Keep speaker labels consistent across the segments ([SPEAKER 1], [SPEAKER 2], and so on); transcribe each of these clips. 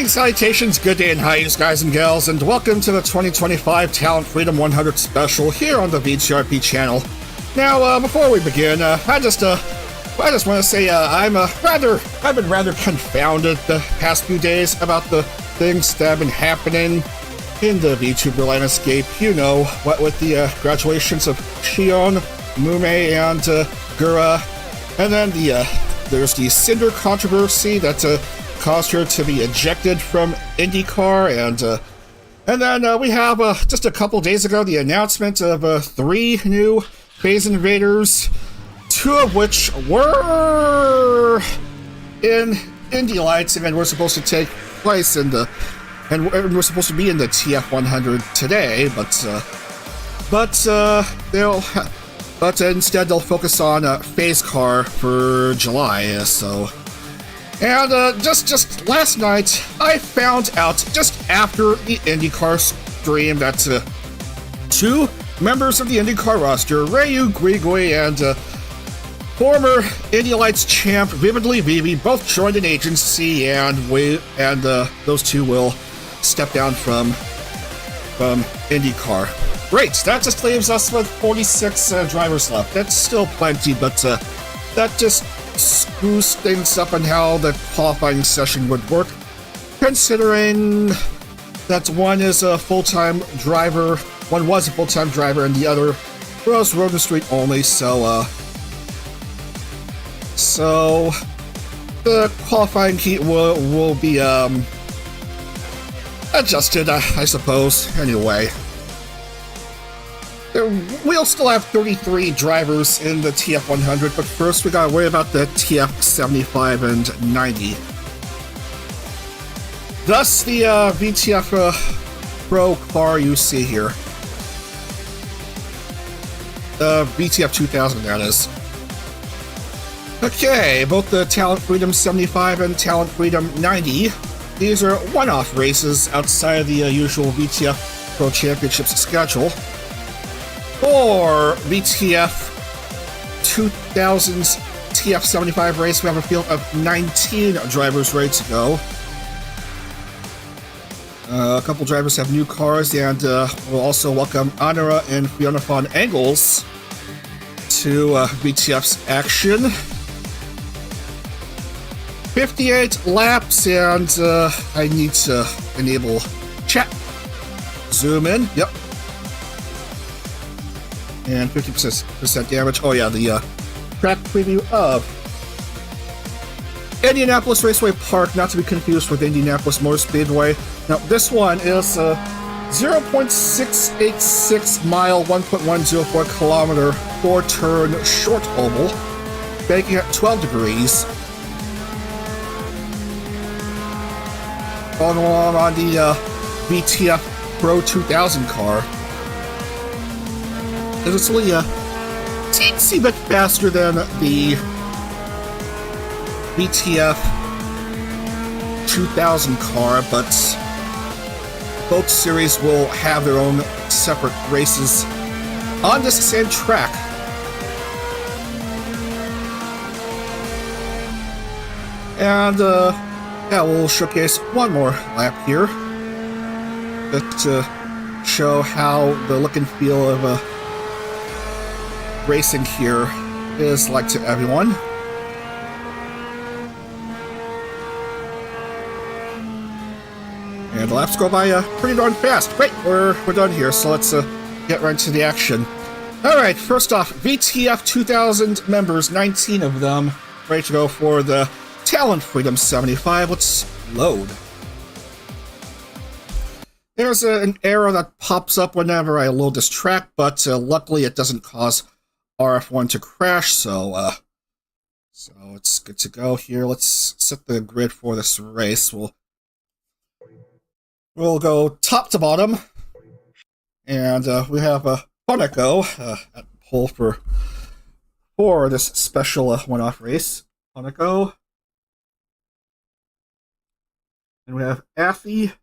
[SPEAKER 1] Greetings, salutations, good day and highs, guys and gals, and welcome to the 2025 Talent Freedom 100 special here on the VTRP channel. Now, before we begin, I just want to say I've been rather confounded the past few days about the things that have been happening in the VTuber landscape. You know, what with the graduations of Shion, Mume, and Gura, and then there's the Cinder controversy that caused her to be ejected from IndyCar, and then we have just a couple days ago the announcement of 3 new phase invaders, 2 of which were in Indy Lights and were supposed to take place in the we're supposed to be in the TF 100 today, but instead they'll focus on phase car for July. And just last night, I found out just after the IndyCar stream that 2 members of the IndyCar roster, Ryu Grigui and former Indy Lights champ Vividly Vivi, both joined an agency, and those 2 will step down from IndyCar. Great, that just leaves us with 46 drivers left. That's still plenty, but that just screws things up on how the qualifying session would work, considering that one is a full-time driver, one was a full-time driver, and the other was Road and Street only, so the qualifying heat will be adjusted, I suppose. Anyway, we'll still have 33 drivers in the TF 100, but first we gotta worry about the TF 75 and 90. Thus, the VTF Pro car you see here. VTF 2000, that is. Okay, both the Talent Freedom 75 and Talent Freedom 90. These are one-off races outside of the usual VTF Pro Championships schedule. For VTF 2000's TF 75 race, we have a field of 19 drivers ready to go. A couple drivers have new cars, and we'll also welcome Anara and Fiona Von Engels to VTF's action. 58 laps, and I need to enable chat. Zoom in, yep. And 50% damage. Oh yeah, the track preview of Indianapolis Raceway Park, not to be confused with Indianapolis Motor Speedway. Now, this one is a 0.686 mile, 1.104 kilometer, 4-turn short oval, banking at 12 degrees. Going along on the VTF Pro 2000 car. It's only a teensy bit faster than the VTF 2000 car, but both series will have their own separate races on this same track. And yeah, we'll showcase one more lap here just to show how the look and feel of racing here is like to everyone. And the laps go by pretty darn fast. Great, we're done here, so let's get right to the action. Alright, first off, VTF 2000 members, 19 of them, ready to go for the Talent Freedom 75. Let's load. There's an error that pops up whenever I load this track, but luckily it doesn't cause RF1 to crash, so it's good to go here. Let's set the grid for this race. We'll go top to bottom, and we have Honeko at pole for this special one-off race. Honeko. And we have Affy.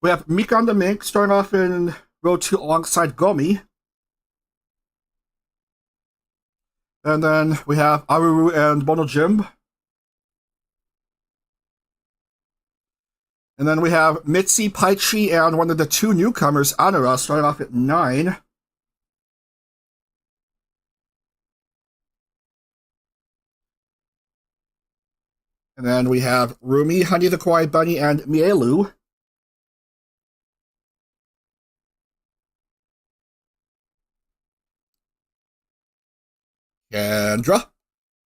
[SPEAKER 1] We have Mikan the Mink starting off in row 2 alongside Gomi. And then we have Aruru and Mono Jim. And then we have Mitzi Paichi and one of the two newcomers, Anura, starting off at 9. And then we have Rumi, Honey the Kawaii Bunny, and Mielu. Kendra,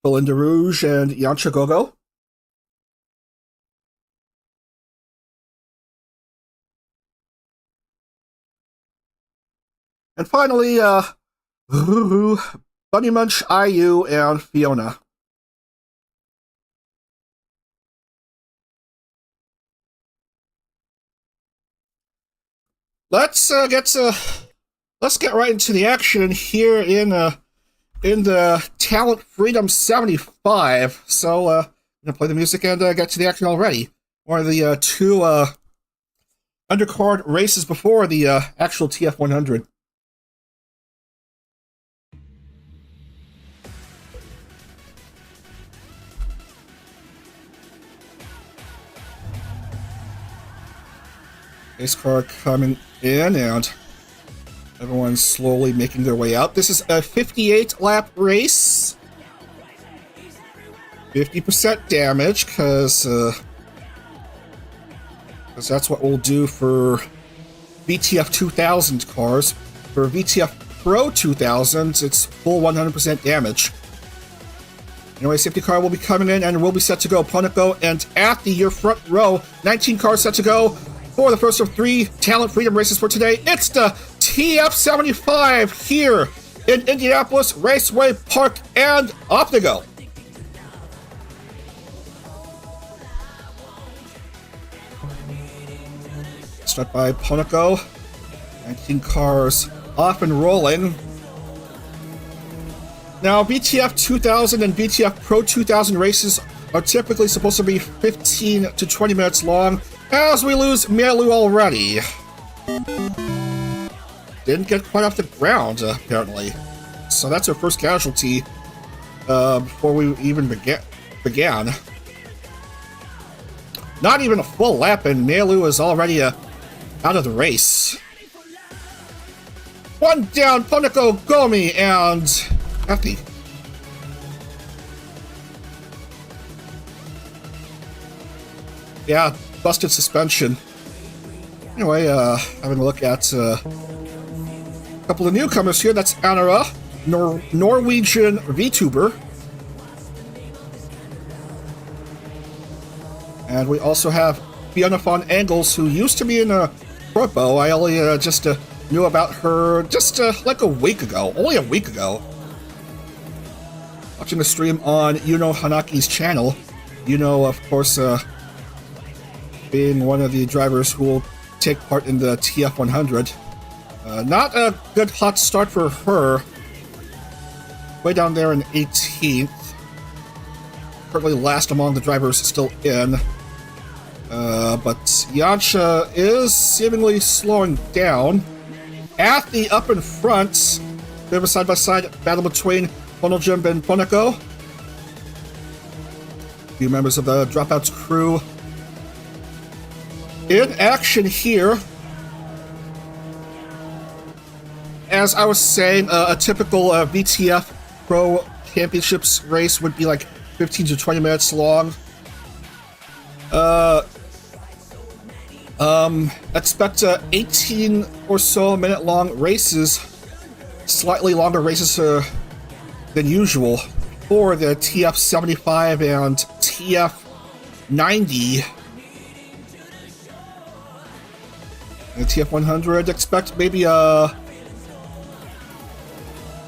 [SPEAKER 1] Belinda Rouge, and Yancha Gogo. And finally, Bunny Munch, IU, and Fiona. Let's get right into the action here in the Talent Freedom 75. So I'm gonna play the music and get to the action already. One of the two undercard races before the actual TF 100. Race car coming in, and everyone's slowly making their way out. This is a 58-lap race. 50% damage, because that's what we'll do for VTF 2000 cars. For VTF Pro 2000s, it's full 100% damage. Anyway, safety car will be coming in, and we'll be set to go. Poniko and Athy, your front row. 19 cars set to go. For the first of 3 Talent Freedom races for today, it's the TF75 here in Indianapolis Raceway Park, and off they go. Start by Poniko. 19 cars off and rolling. Now, VTF 2000 and VTF Pro 2000 races are typically supposed to be 15 to 20 minutes long, as we lose Mielu already. Didn't get quite off the ground, apparently. So that's our first casualty before we even began. Not even a full lap, and Mielu is already out of the race. One down, Poniko, Gomi, and Athy. Yeah, busted suspension. Anyway, having a look at a couple of newcomers here. That's Anura, Norwegian VTuber. And we also have Fiona von Angles, who used to be in a Propo. I only just knew about her just like a week ago. Only a week ago. Watching the stream on Yuno Hanaki's channel. Yuno, of course, being one of the drivers who will take part in the TF 100. Not a good hot start for her. Way down there in 18th. Currently last among the drivers still in. But Yancha is seemingly slowing down. Athy up in front. Bit of a side-by-side battle between Ponoljim and Poniko. A few members of the Dropouts crew in action here. As I was saying, a typical VTF Pro Championships race would be like 15 to 20 minutes long. Expect 18 or so minute long races, slightly longer races than usual for the TF 75 and TF 90. And TF 100, expect maybe a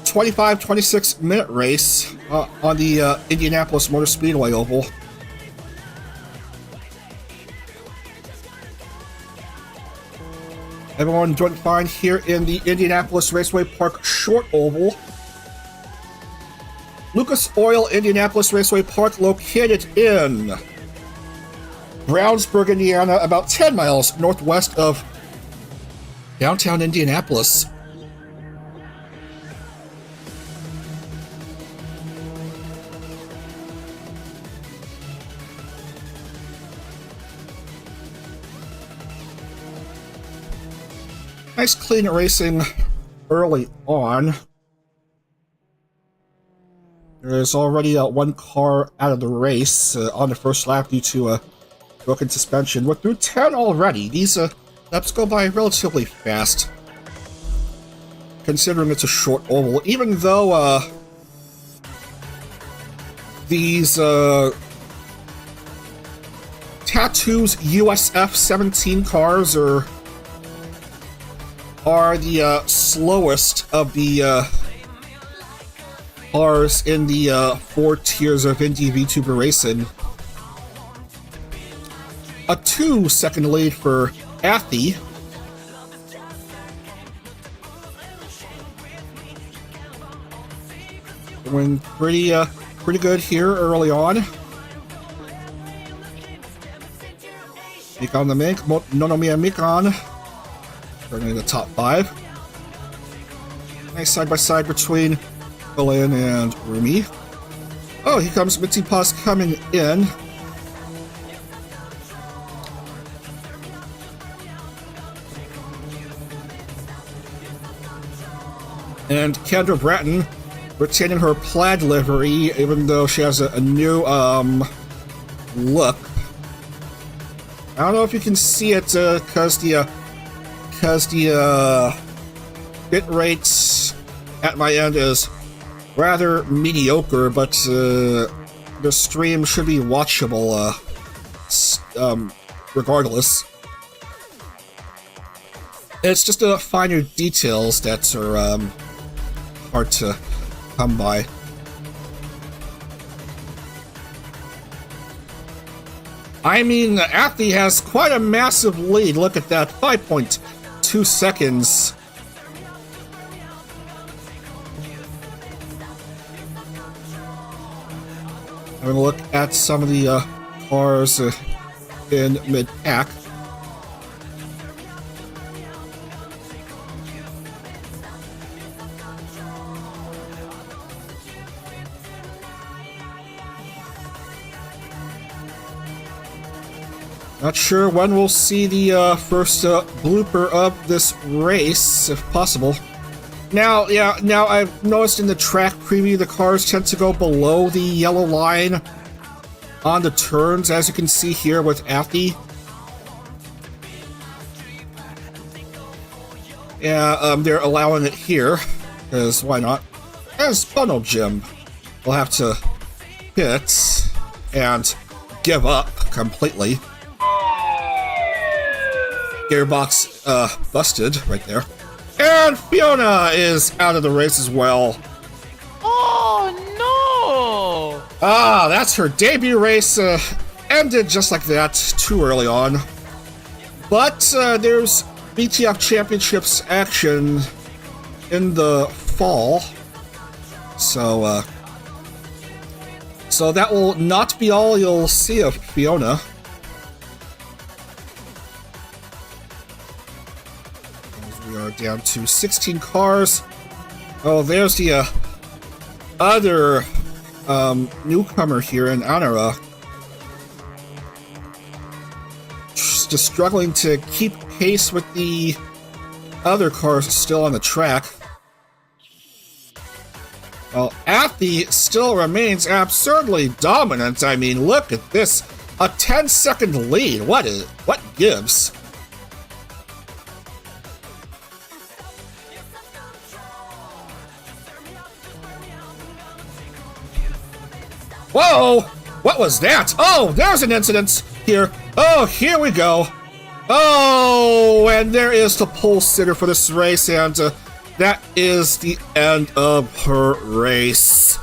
[SPEAKER 1] 25-26 minute race on the Indianapolis Motor Speedway oval. Everyone doing fine here in the Indianapolis Raceway Park short oval. Lucas Oil Indianapolis Raceway Park, located in Brownsburg, Indiana, about 10 miles northwest of downtown Indianapolis. Nice clean racing early on. There's already one car out of the race on the first lap due to a broken suspension. We're through 10 already. These laps go by relatively fast, considering it's a short oval. Even though these Tattoos USF 17 cars are the slowest of the cars in the 4 tiers of Indy VTuber racing. A 2-second lead for Athy. Doing pretty good here early on. Mikon the Mink, Nonomiya Mikon, turning the top 5. Nice side-by-side between Berlin and Rumi. Oh, here comes Mitzi Paz coming in. And Kendra Bratton retaining her plaid livery, even though she has a new look. I don't know if you can see it because the bit rate at my end is rather mediocre, but the stream should be watchable regardless. It's just the finer details that are hard to come by. I mean, Athy has quite a massive lead. Look at that, 5.2 seconds. Having a look at some of the cars in mid-pack. Not sure when we'll see the first blooper of this race, if possible. Now I've noticed in the track preview the cars tend to go below the yellow line on the turns, as you can see here with Athy. Yeah, they're allowing it here, because why not? As Bono Jim will have to pit and give up completely. Gearbox busted right there. And Fiona is out of the race as well.
[SPEAKER 2] Oh no!
[SPEAKER 1] Ah, that's her debut race. Ended just like that, too early on. But there's VTF Championships action in the fall. So that will not be all you'll see of Fiona. We are down to 16 cars. Oh, there's the other newcomer here in Anara. Just struggling to keep pace with the other cars still on the track. Well, Athy still remains absurdly dominant. I mean, look at this. A 10-second lead. What gives? Whoa! What was that? Oh, there's an incident here. Oh, here we go. Oh, and there is the pole sitter for this race, and that is the end of her race.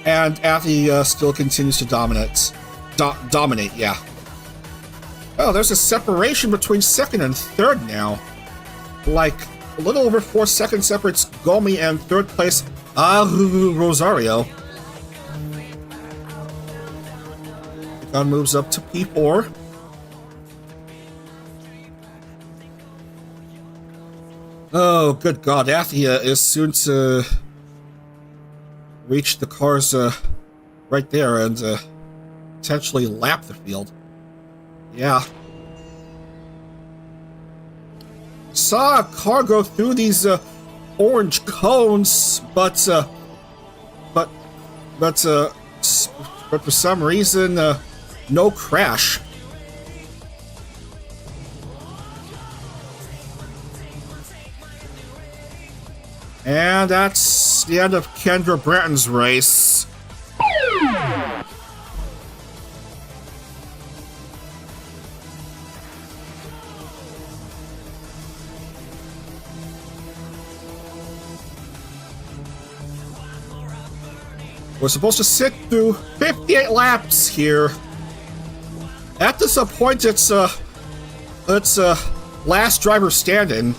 [SPEAKER 1] And Athy still continues to dominate. Dominate, yeah. Oh, there's a separation between second and third now. Like, a little over 4 seconds separates Gomi and third place Rosario. Gun moves up to P4. Oh, good God. Athia is soon to reach the cars right there and potentially lap the field. Yeah. saw a car go through these orange cones, but for some reason, no crash. And that's the end of Kendra Bratton's race. We're supposed to sit through 58 laps here. At this point, it's last driver standing.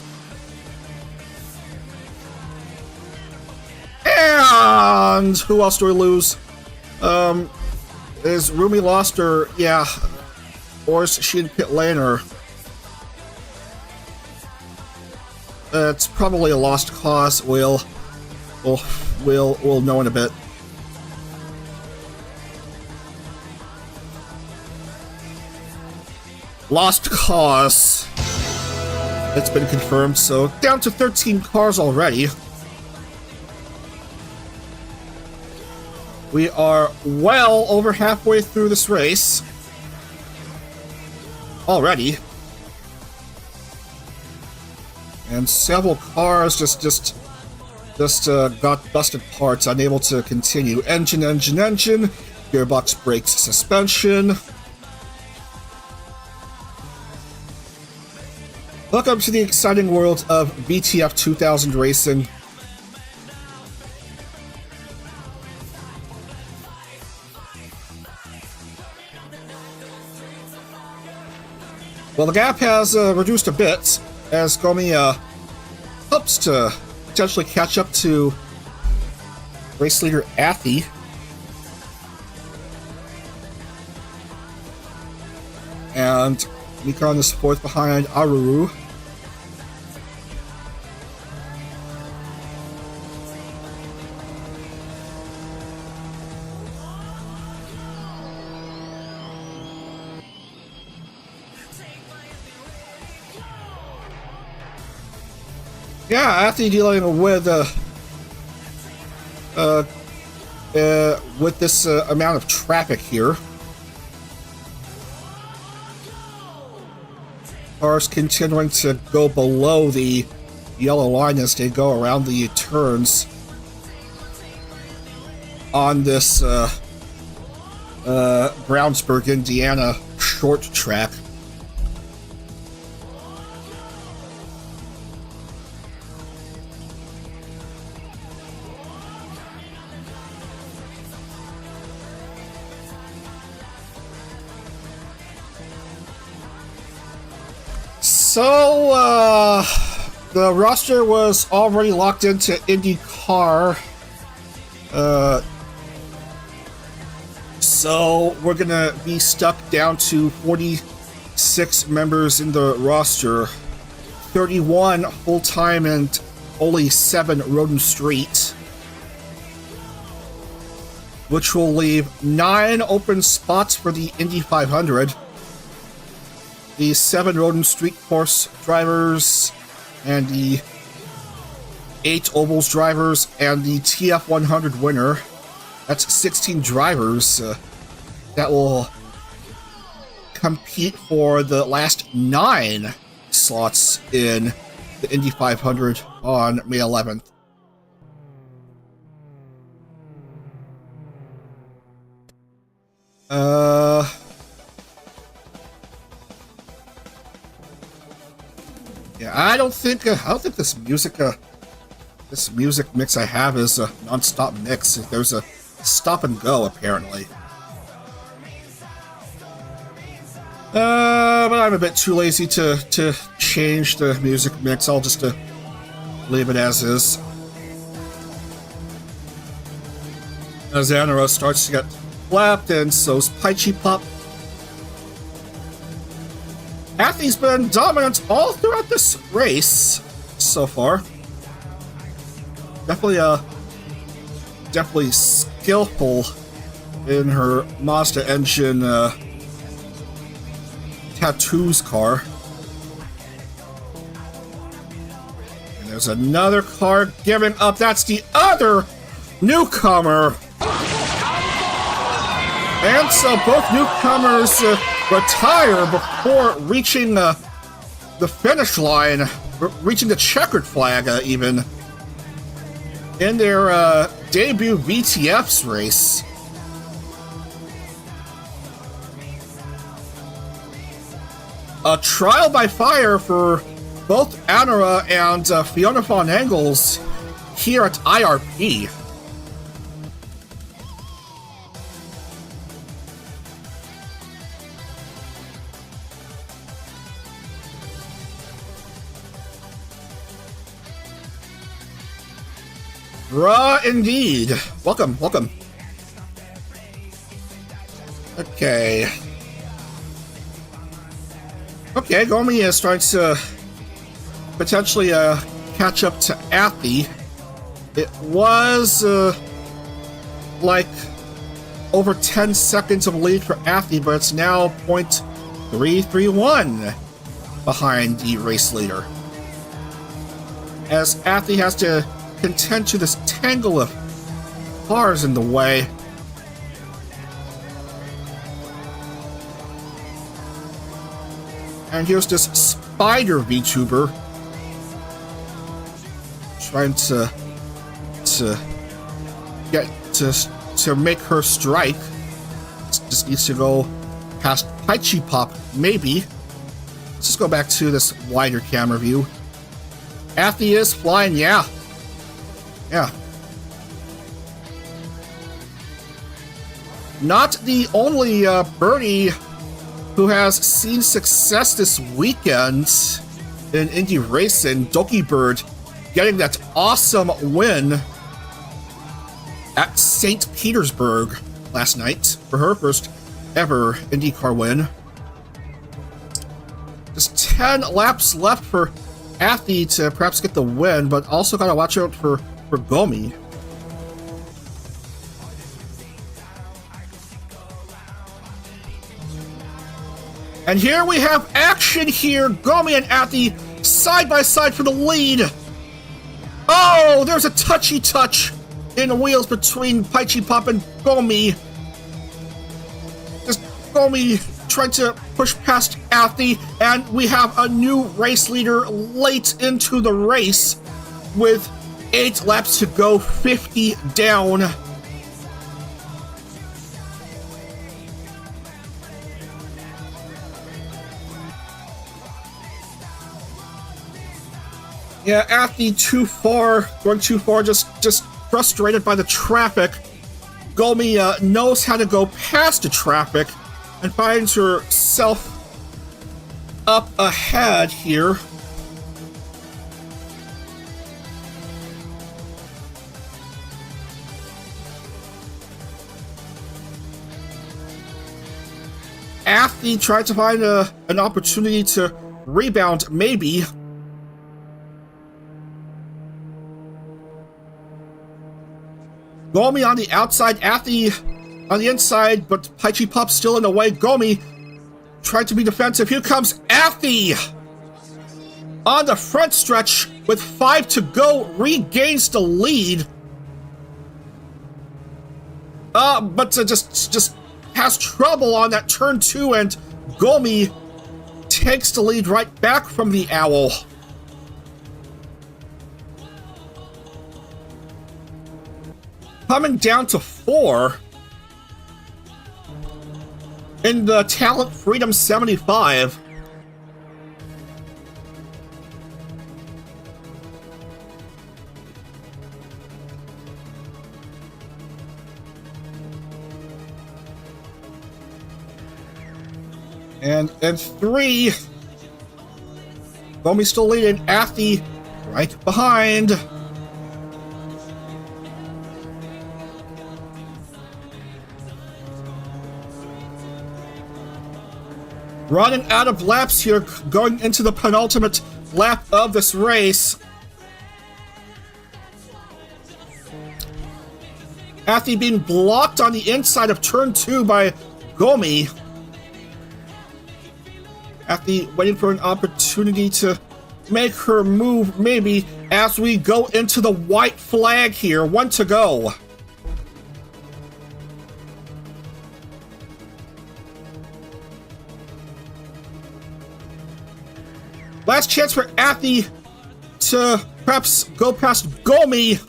[SPEAKER 1] And who else do we lose? Is Rumi lost her? Yeah. Or is she in pit lane? Or it's probably a lost cause. We'll know in a bit. Lost cause. It's been confirmed, so down to 13 cars already. We are well over halfway through this race. Already. And several cars just got busted parts, unable to continue. Engine, gearbox, brakes, suspension. Welcome to the exciting world of VTF 2000 racing. Well, the gap has reduced a bit as Gomi hopes to potentially catch up to race leader Athy. And Nikon is fourth behind Aruru. Yeah, Athy dealing with this amount of traffic here. Cars continuing to go below the yellow line as they go around the turns on this Brownsburg, Indiana short track. So, the roster was already locked into IndyCar. So, we're gonna be stuck down to 46 members in the roster. 31 full-time and only 7 road and street. Which will leave 9 open spots for the Indy 500. The 7 road and street course drivers, and the 8 ovals drivers, and the TF 100 winner. That's 16 drivers that will compete for the last 9 slots in the Indy 500 on May 11th. Yeah, I don't think this music mix I have is a non-stop mix. There's a stop and go apparently. But I'm a bit too lazy to change the music mix. I'll just leave it as is. As Anara starts to get flapped, and so's Paichi Pop. Athy's been dominant all throughout this race so far. Definitely skillful in her Mazda engine tattoos car. There's another car giving up. That's the other newcomer. And so both newcomers retire before reaching the finish line, reaching the checkered flag even, in their debut VTF's race. A trial by fire for both Anara and Fiona von Engels here at IRP. Indeed. Welcome, welcome. Okay. Okay, Gomi is trying to potentially catch up to Athy. It was like over 10 seconds of lead for Athy, but it's now 0.331 behind the race leader, as Athy has to contend to this tangle of cars in the way. And here's this spider VTuber trying to get to make her strike. Just needs to go past Paichi Pop, maybe. Let's just go back to this wider camera view. Athy is flying, yeah. Yeah. Not the only birdie who has seen success this weekend in Indy racing. Doki Bird getting that awesome win at St. Petersburg last night for her first ever IndyCar win. Just 10 laps left for Athy to perhaps get the win, but also gotta watch out for Gomi. And here we have action here. Gomi and Athy side by side for the lead. Oh, there's a touchy touch in the wheels between Paichi Pop and Gomi. Just Gomi trying to push past Athy, and we have a new race leader late into the race with 8 laps to go, 50 down. Yeah, Athy going too far, just frustrated by the traffic. Gomi knows how to go past the traffic and finds herself up ahead here. Athy tried to find an opportunity to rebound, maybe. Gomi on the outside, Athy on the inside, but Paichi Pop still in the way. Gomi tried to be defensive. Here comes Athy on the front stretch with 5 to go, regains the lead. But just has trouble on that turn 2, and Gomi takes the lead right back from the Owl. Coming down to 4 in the Talent Freedom 75. And 3, Gomi still leading, Athy right behind. Running out of laps here, going into the penultimate lap of this race. Athy being blocked on the inside of turn 2 by Gomi. Athy waiting for an opportunity to make her move, maybe. as we go into the white flag here. 1 to go. Last chance for Athy to perhaps go past Gomi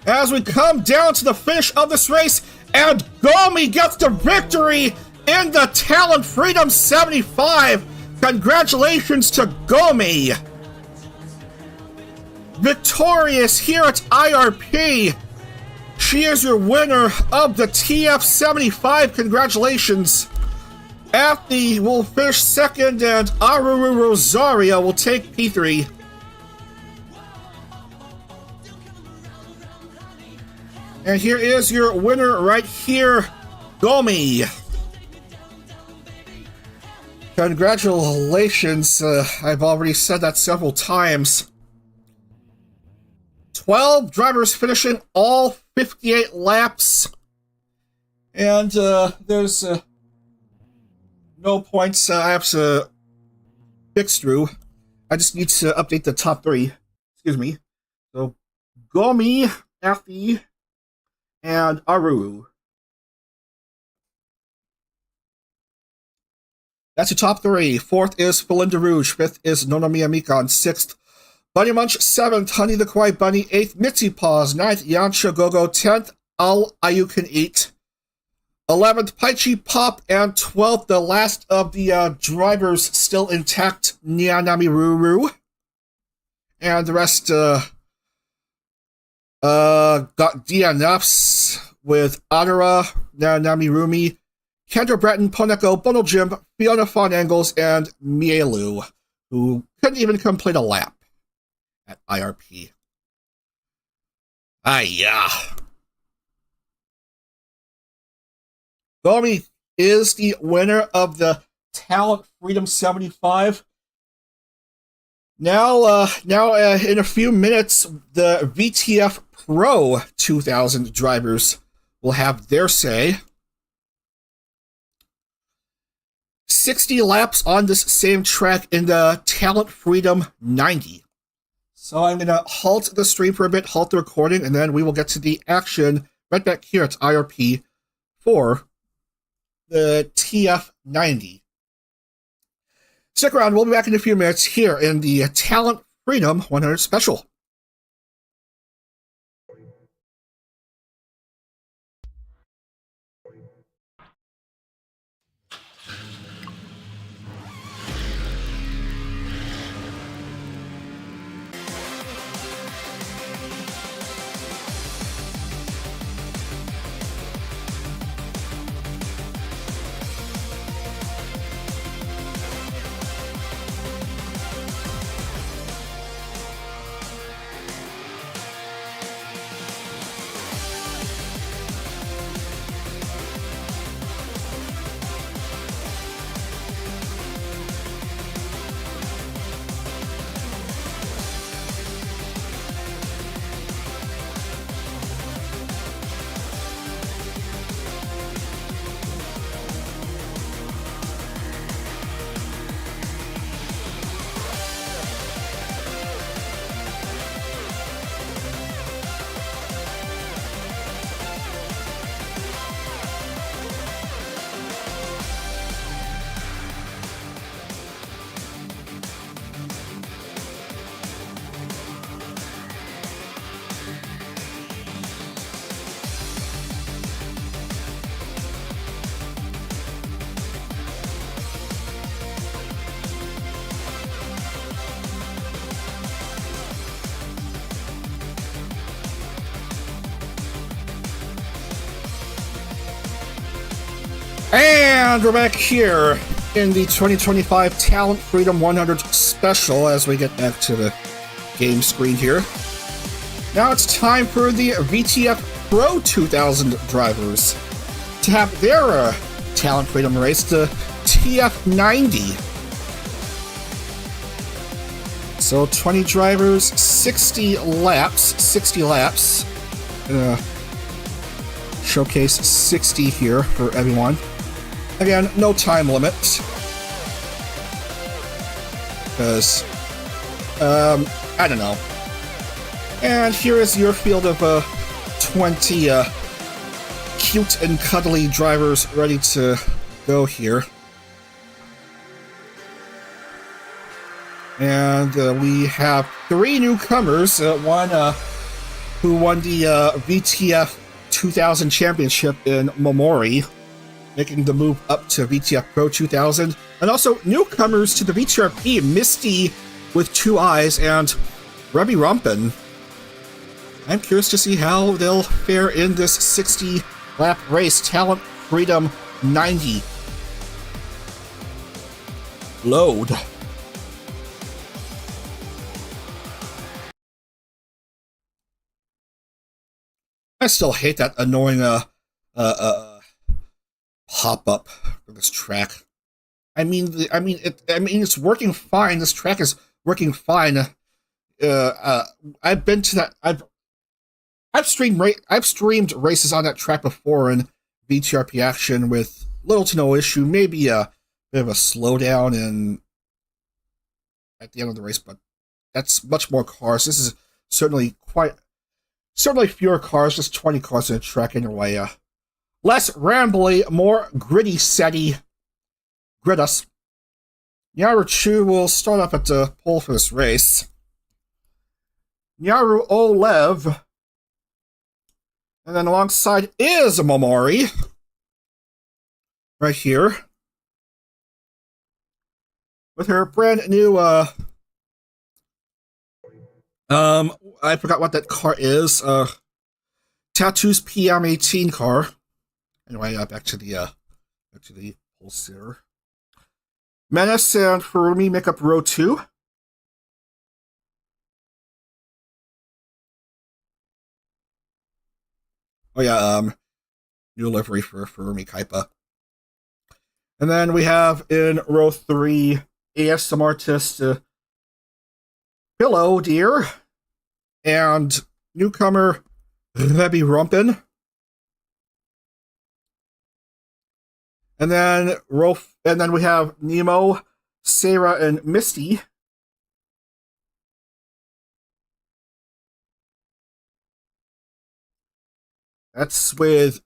[SPEAKER 1] as we come down to the finish of this race, and Gomi gets the victory in the Talent Freedom 75. Congratulations to Gomi. Victorious here at IRP. She is your winner of the TF75. Congratulations. Athy will finish second, and Aruru Rosario will take P3. And here is your winner right here, Gomi. Congratulations. I've already said that several times. 12 drivers finishing all 58 laps. And there's no points I have to fix through. I just need to update the top 3. Excuse me. So, Gomi, Athy, and Aru. That's your top 3. 4th is Belinda Rouge. 5th is Nonomiya Mikon. 6th, Bunny Munch. 7th, Honey the Kawaii Bunny. 8th, Mitzi Paws. 9th, Yansha Gogo. 10th, All You Can Eat. 11th, Paichi Pop. And 12th, the last of the drivers still intact, Nyanami Ruru. And the rest got DNFs with Adara, Nyanami Rumi, Kendra Breton, Poneko, Bono Jim, Fiona Fawn Angles, and Mielu, who couldn't even complete a lap at IRP. Yeah. Gomi is the winner of the Talent Freedom 75. Now, in a few minutes, the VTF Pro 2000 drivers will have their say. 60 laps on this same track in the Talent Freedom 90. So I'm going to halt the stream for a bit, halt the recording, and then we will get to the action right back here at IRP for the TF90. Stick around, we'll be back in a few minutes here in the Talent Freedom 100 Special. And we're back here in the 2025 Talent Freedom 100 Special as we get back to the game screen here. Now it's time for the VTF Pro 2000 drivers to have their Talent Freedom race, the TF90. So 20 drivers, 60 laps. Showcase 60 here for everyone. Again, no time limit, because I don't know. And here is your field of 20 cute and cuddly drivers ready to go here. And we have 3 newcomers. One who won the VTF 2000 Championship in Momori, making the move up to VTF Pro 2000. And also newcomers to the VTRP, Misty with 2 eyes and Rebby Rumpin. I'm curious to see how they'll fare in this 60-lap race. Talent Freedom 90. Load. I still hate that annoying pop-up for this track. I mean it's working fine. This track is working fine. I've been to that. I've streamed races on that track before in VTRP action with little to no issue. Maybe a bit of a slowdown at the end of the race, but that's much more cars. This is certainly fewer cars, just 20 cars in the track anyway. Less rambly, more gritty, setty. Grit us. Nyaru Chu will start up at the pole for this race. Nyaru Olev. And then alongside is Momori. Right here. With her brand new, I forgot what that car is. Tattoos PM18 car. Anyway, back to the wholesaler. Menace and Furumi make up row 2. Oh yeah, new livery for Furumi Kaipa. And then we have in row 3 ASM artist Pillow Deer and newcomer Rebby Rumpin. And then we have Nemo, Sarah, and Misty. That's with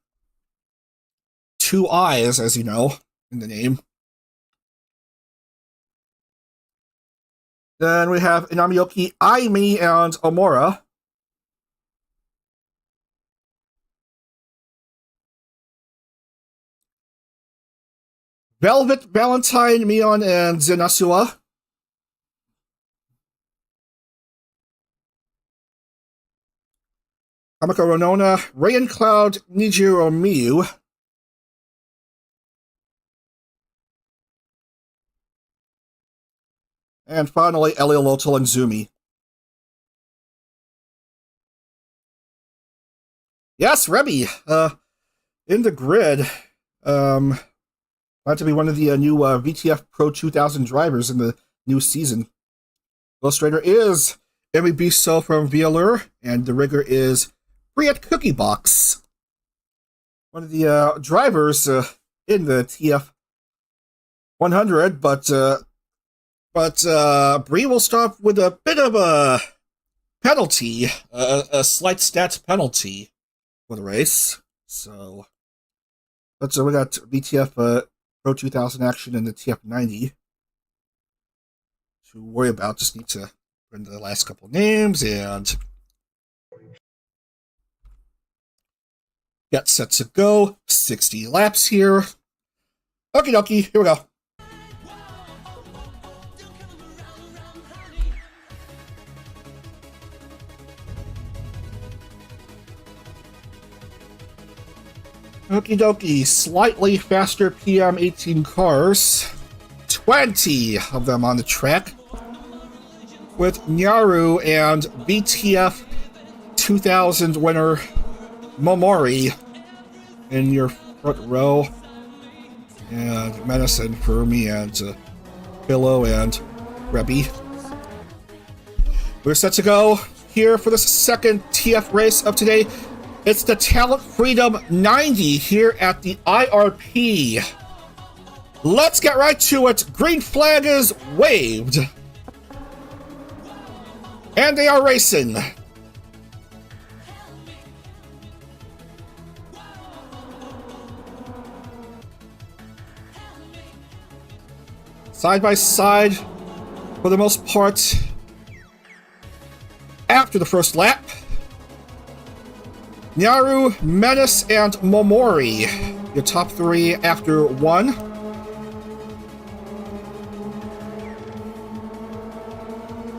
[SPEAKER 1] 2 eyes, as you know, in the name. Then we have Inamioki, Aimi, and Omura. Velvet, Valentine, Mion, and Zenasua. Kamiko Ronona, Rain Cloud, Nijiro Miyu. And finally, Eliolotal and Zumi. Yes, Rebby, in the grid. Glad to be one of the new VTF Pro 2000 drivers in the new season. Illustrator is Emi Biso from Vialur, and the rigger is Briette Cookie Box. One of the drivers in the TF 100, but Bree will stop with a bit of a penalty, a slight stats penalty for the race. So, we got VTF Pro 2000 action in the TF90 to worry about. Just need to put in the last couple names and get set to go. 60 laps here. Okie dokie, here we go. Okie dokie, slightly faster PM18 cars. 20 of them on the track. With Nyaru and VTF 2000 winner Momori in your front row. And Medicine for me and Pillow and Rebby. We're set to go here for this second TF race of today. It's the Talent Freedom 90 here at the IRP. Let's get right to it. Green flag is waved. And they are racing. Side by side, for the most part, after the first lap. Nyaru, Menace, and Momori, your top three after one.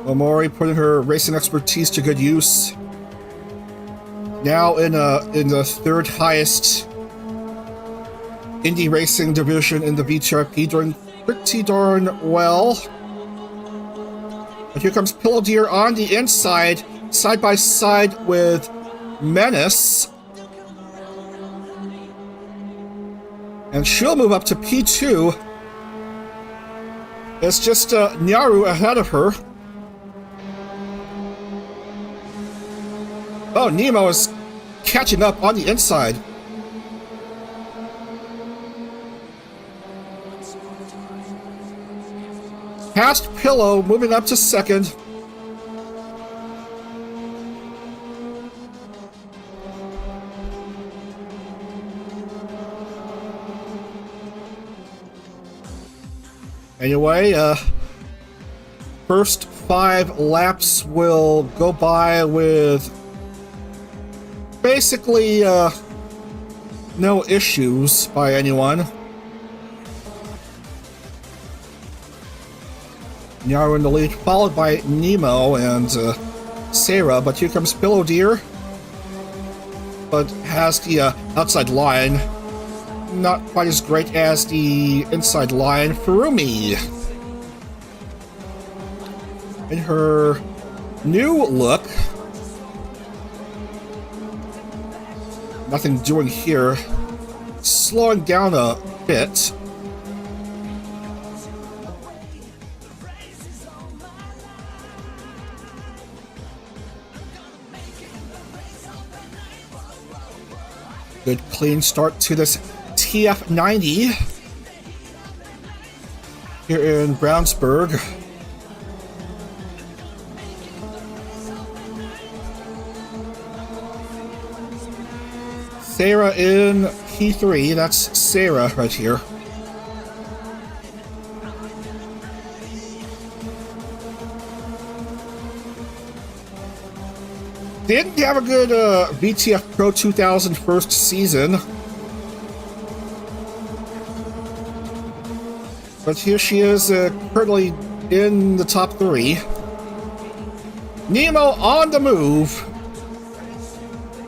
[SPEAKER 1] Momori putting her racing expertise to good use. Now in the third highest indie racing division in the VTRP, doing pretty darn well. And here comes Pillow Deer on the inside, side by side with Menace. And she'll move up to P2. It's just Nyaru ahead of her. Oh, Nemo is catching up on the inside. Past Pillow, moving up to second. Anyway, first 5 laps will go by with basically no issues by anyone. Nyaru in the lead, followed by Nemo and Sarah, but here comes Pillow Deer, but has the outside line. Not quite as great as the inside line. Furumi, in her new look. Nothing doing here. Slowing down a bit. Good clean start to this TF90 here in Brownsburg. Sarah in P3, that's Sarah right here. Didn't have a good VTF Pro 2000 first season. But here she is, currently in the top 3. Nemo on the move.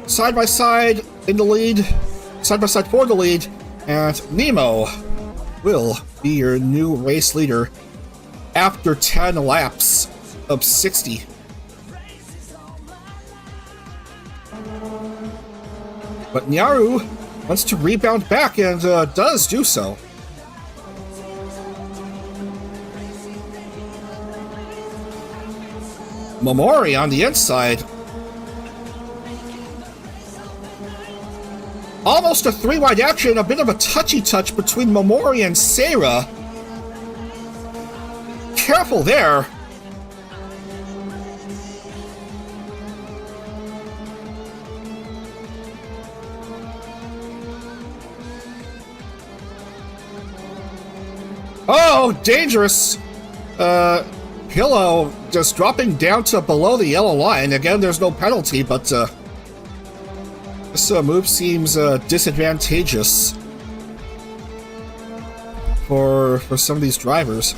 [SPEAKER 1] Side by side in the lead. Side by side for the lead. And Nemo will be your new race leader after 10 laps of 60. But Nyaru wants to rebound back and does do so. Momori on the inside. Almost a 3-wide action, a bit of a touchy touch between Momori and Sarah. Careful there. Oh, dangerous. Pillow just dropping down to below the yellow line. Again, there's no penalty, but this move seems disadvantageous for some of these drivers.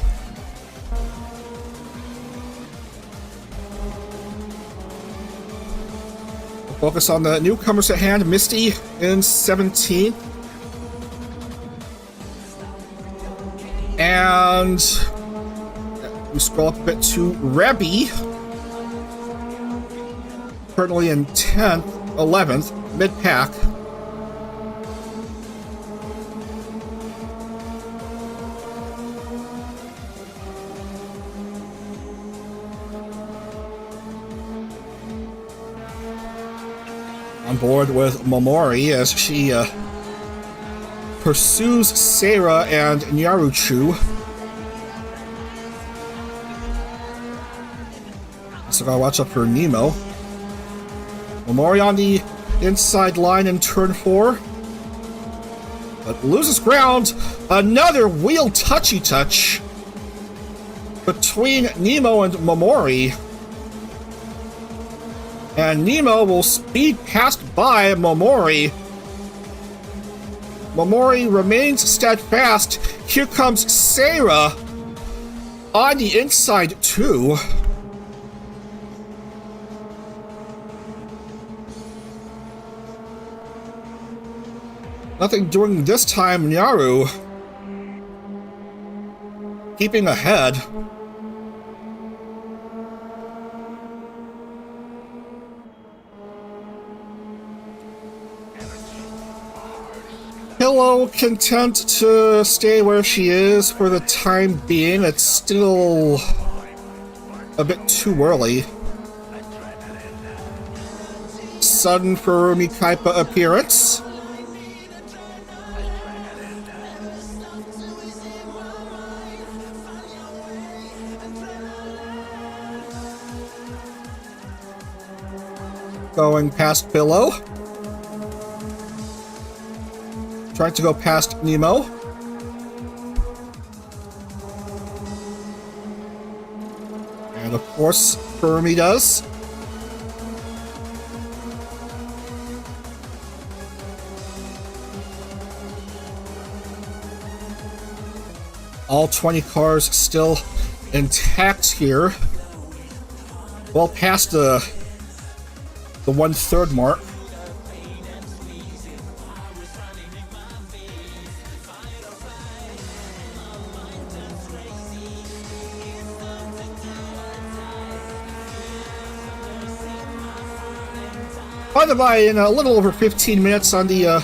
[SPEAKER 1] We'll focus on the newcomers at hand. Misty in 17th. And we scroll up a bit to Rebby, currently in 10th, 11th, mid-pack. On board with Momori as she pursues Sarah and Nyaruchu. so gotta watch out for Nemo. Momori on the inside line in turn 4. But loses ground. Another wheel touchy touch between Nemo and Momori. And Nemo will speed past by Momori. Momori remains steadfast. Here comes Sarah on the inside too. Nothing doing this time, Nyaru. Keeping ahead. Pillow content to stay where she is for the time being. It's still a bit too early. Sudden Furumi Kaipa appearance. Going past Pillow. Trying to go past Nemo. And of course, Furumi does. All 20 cars still intact here. Well past the 1/3 mark. By the by, in a little over 15 minutes on the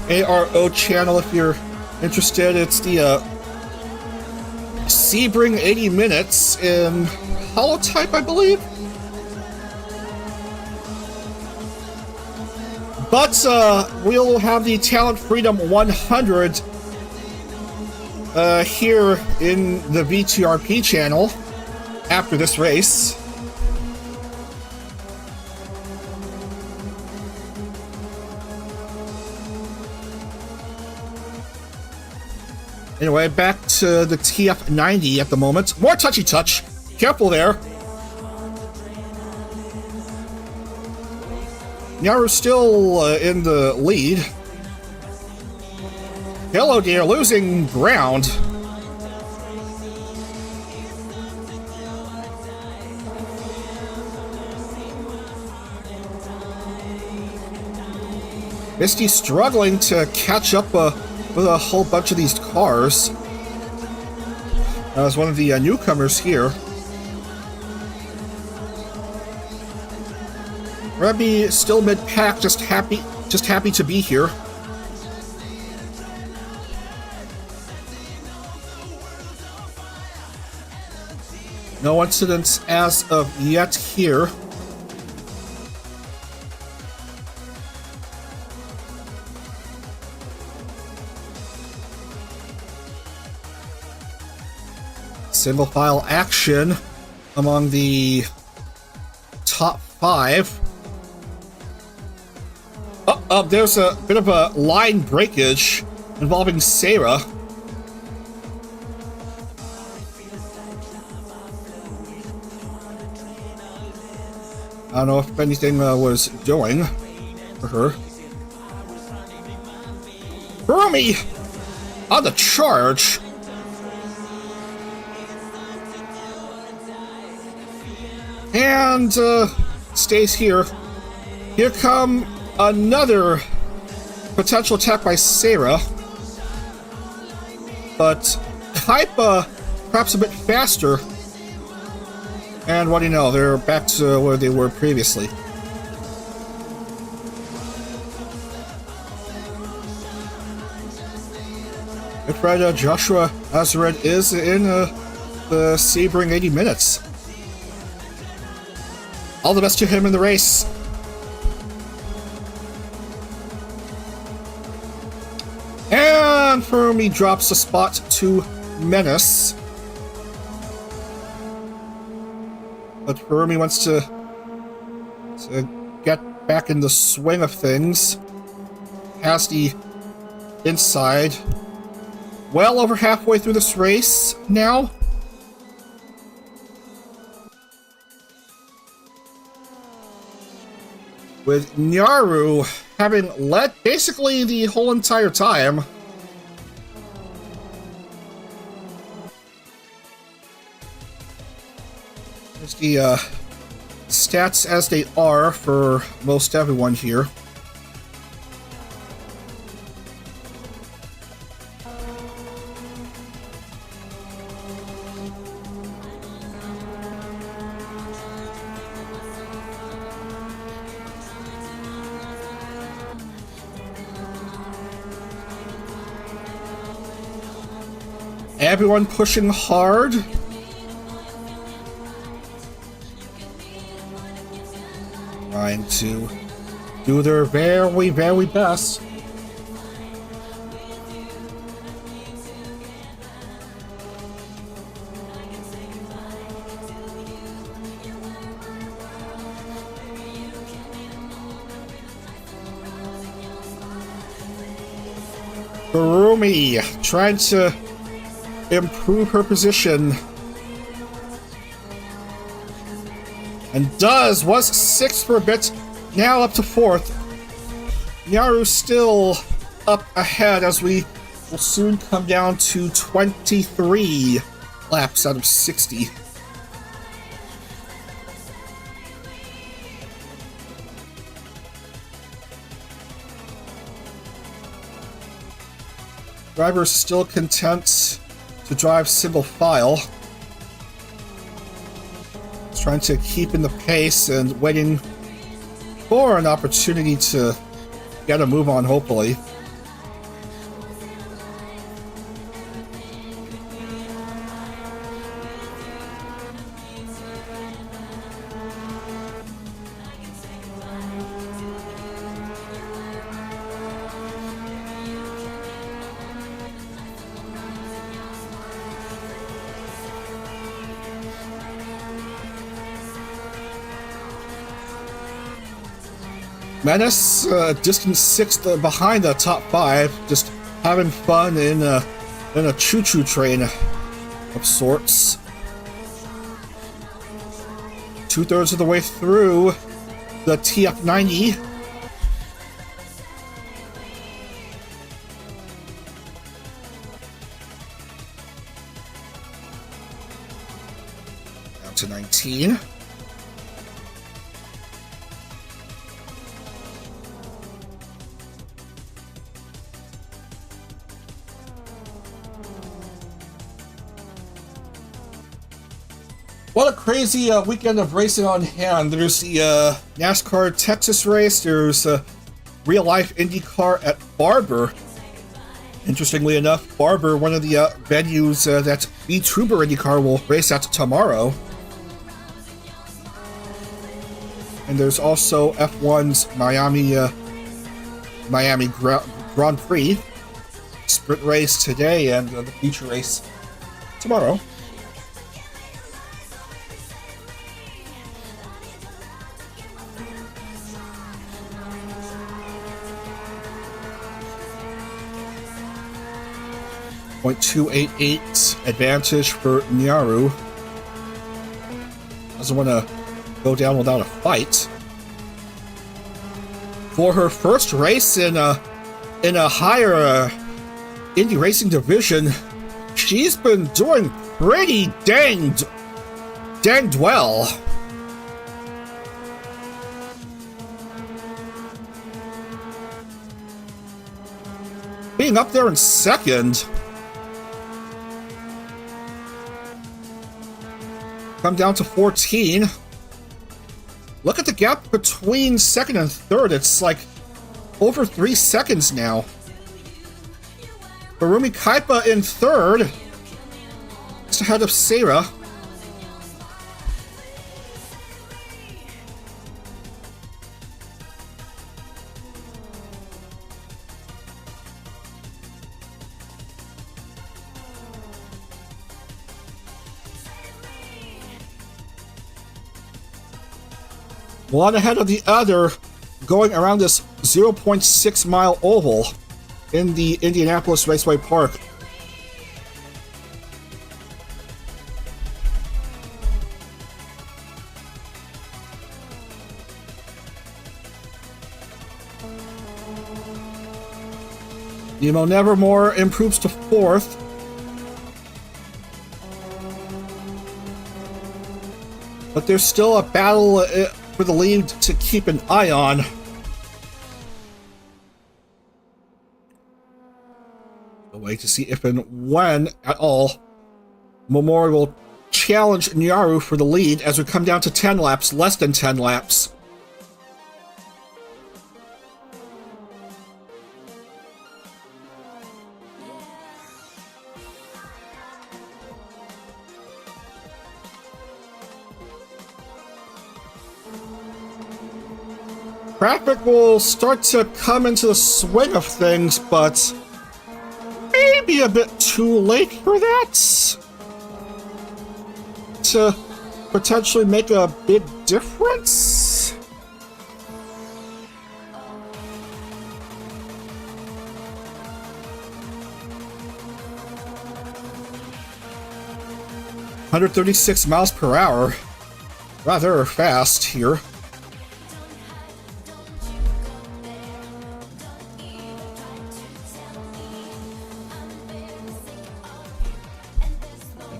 [SPEAKER 1] ARO channel, if you're interested, it's the Sebring 80 minutes in holotype, I believe. But we'll have the Talent Freedom 100 here in the VTRP channel after this race. Anyway, back to the TF90 at the moment. More touchy touch. Careful there. Nyaru's still in the lead. Hello, dear, losing ground. Misty struggling to catch up with a whole bunch of these cars. As one of the newcomers here. Rebby still mid-pack, just happy to be here. No incidents as of yet here. Single file action among the top 5. There's a bit of a line breakage involving Sarah. I don't know if anything was doing for her. Furumi on the charge. And stays here. Here come another potential attack by Sarah. But Kaipa perhaps a bit faster. And what do you know, they're back to where they were previously. Good friend Joshua Azared is in the Sebring 80 minutes. All the best to him in the race. And Furumi drops a spot to Menace. But Hirumi wants to get back in the swing of things. Has the inside. Well over halfway through this race now. With Nyaru having led basically the whole entire time. There's the stats as they are for most everyone here. Everyone pushing hard. Trying to do their very, very best. Hirumi trying to improve her position. And was 6th for a bit, now up to 4th. Nyaru still up ahead as we will soon come down to 23 laps out of 60. Driver's still content to drive single file. Trying to keep in the pace and waiting for an opportunity to get a move on, hopefully. Menace, distant 6th behind the top 5, just having fun in a choo-choo train of sorts. 2/3 of the way through the TF90. Down to 19. What a crazy weekend of racing on hand. There's the NASCAR Texas race. There's real-life IndyCar at Barber. Interestingly enough, Barber, one of the venues that vTuber IndyCar will race at tomorrow. And there's also F1's Miami Grand Prix sprint race today and the feature race tomorrow. .288 advantage for Nyaru. Doesn't want to go down without a fight. For her first race in a higher Indy racing division, she's been doing pretty danged well. Being up there in second. Come down to 14. Look at the gap between second and third. It's like over 3 seconds now. Hirumi Kaipa in third. Just ahead of Seira. one ahead of the other, going around this 0.6 mile oval in the Indianapolis Raceway Park. Nemo Nevermore improves to 4th. But there's still a battle for the lead to keep an eye on. A way to see if and when at all Momori will challenge Nyaru for the lead as we come down to 10 laps, less than 10 laps. Traffic will start to come into the swing of things, but maybe a bit too late for that to potentially make a big difference. "136 miles per hour. Rather fast here.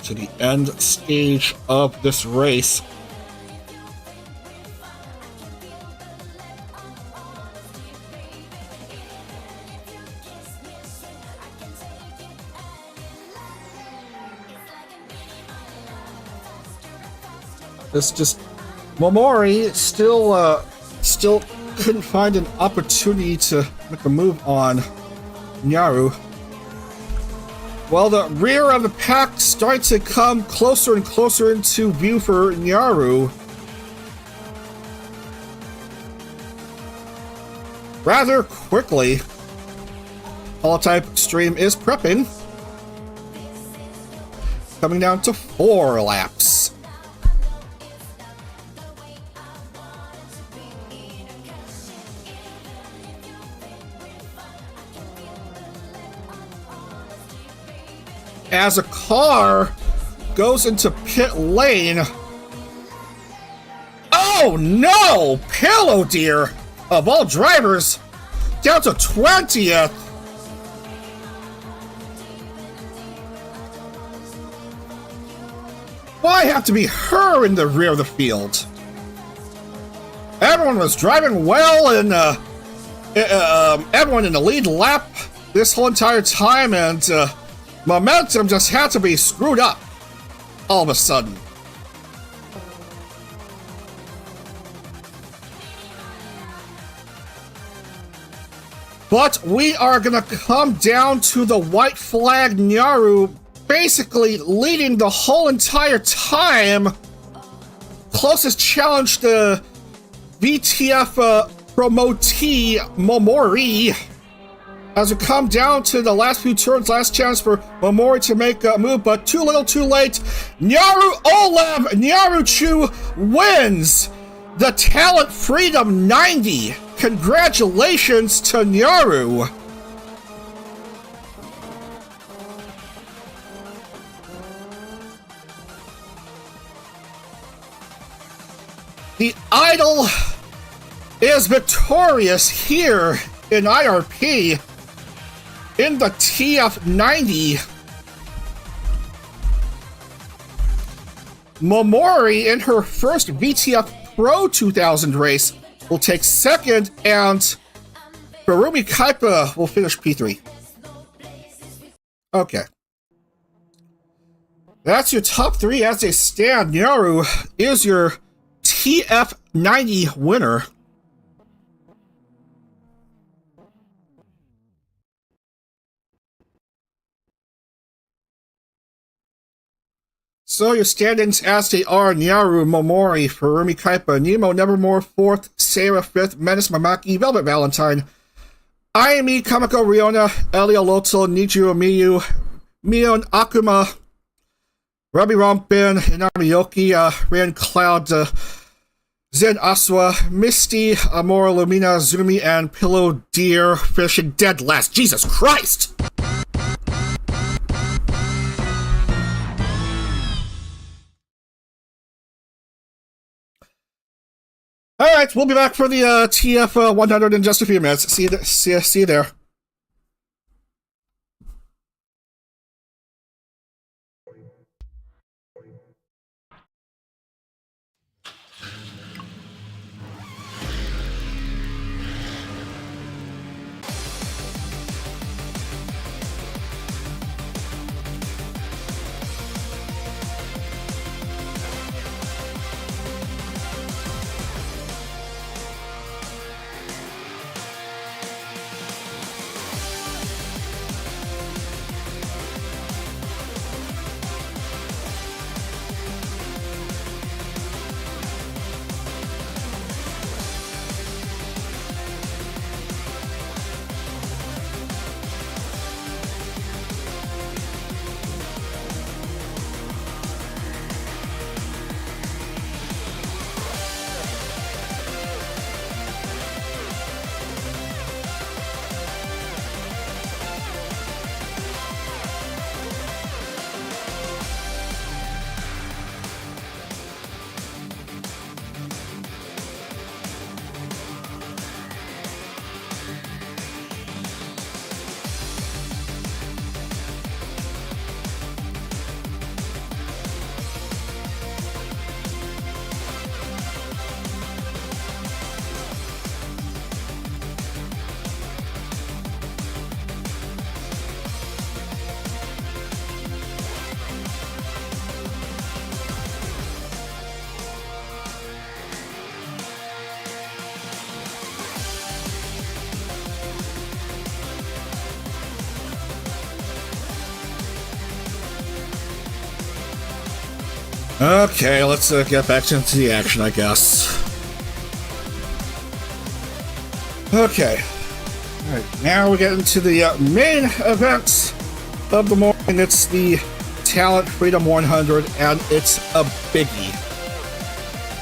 [SPEAKER 1] To the end stage of this race. This just Momori still couldn't find an opportunity to make a move on Nyaru. Well, the rear of the pack starts to come closer and closer into view for Nyaru. Rather quickly. Holotype Stream is prepping. Coming down to 4 laps. As a car goes into pit lane. Oh no! Pillow Deer, of all drivers, down to 20th. Why have to be her in the rear of the field? Everyone was driving well, and everyone in the lead lap this whole entire time, and momentum just had to be screwed up all of a sudden. But we are going to come down to the white flag Nyaru basically leading the whole entire time. Closest challenge to VTF promotee Momori. As we come down to the last few turns, last chance for Momori to make a move, but too little too late. Nyaru Olev Nyaruchu wins the Talent Freedom 90. Congratulations to Nyaru. The Idol is victorious here in IRP. In the TF90, Momori, in her first VTF Pro 2000 race, will take second, and Hirumi Kaipa will finish P3. Okay. That's your top 3 as they stand. Nyaru is your TF90 winner. So your standings as they are: Nyaru, Momori, Hirumi Kaipa, Nemo Nevermore 4th, Sarah 5th, Menace Mamaki, Velvet Valentine, Ayumi, Kamiko Riona, Elio Loto, Nijiro Miyu, Mion Akuma, Robbie Rompin, Inami Yoki, Ryan Cloud, Zen Aswa, Misty, Amor, Lumina, Zumi, and Pillow Deer finishing dead last. Jesus Christ! Alright, we'll be back for the TF 100 in just a few minutes. See you there. Okay, let's get back into the action, I guess. Okay. Alright, now we get into the main event of the morning. It's the Talent Freedom 100, and it's a biggie.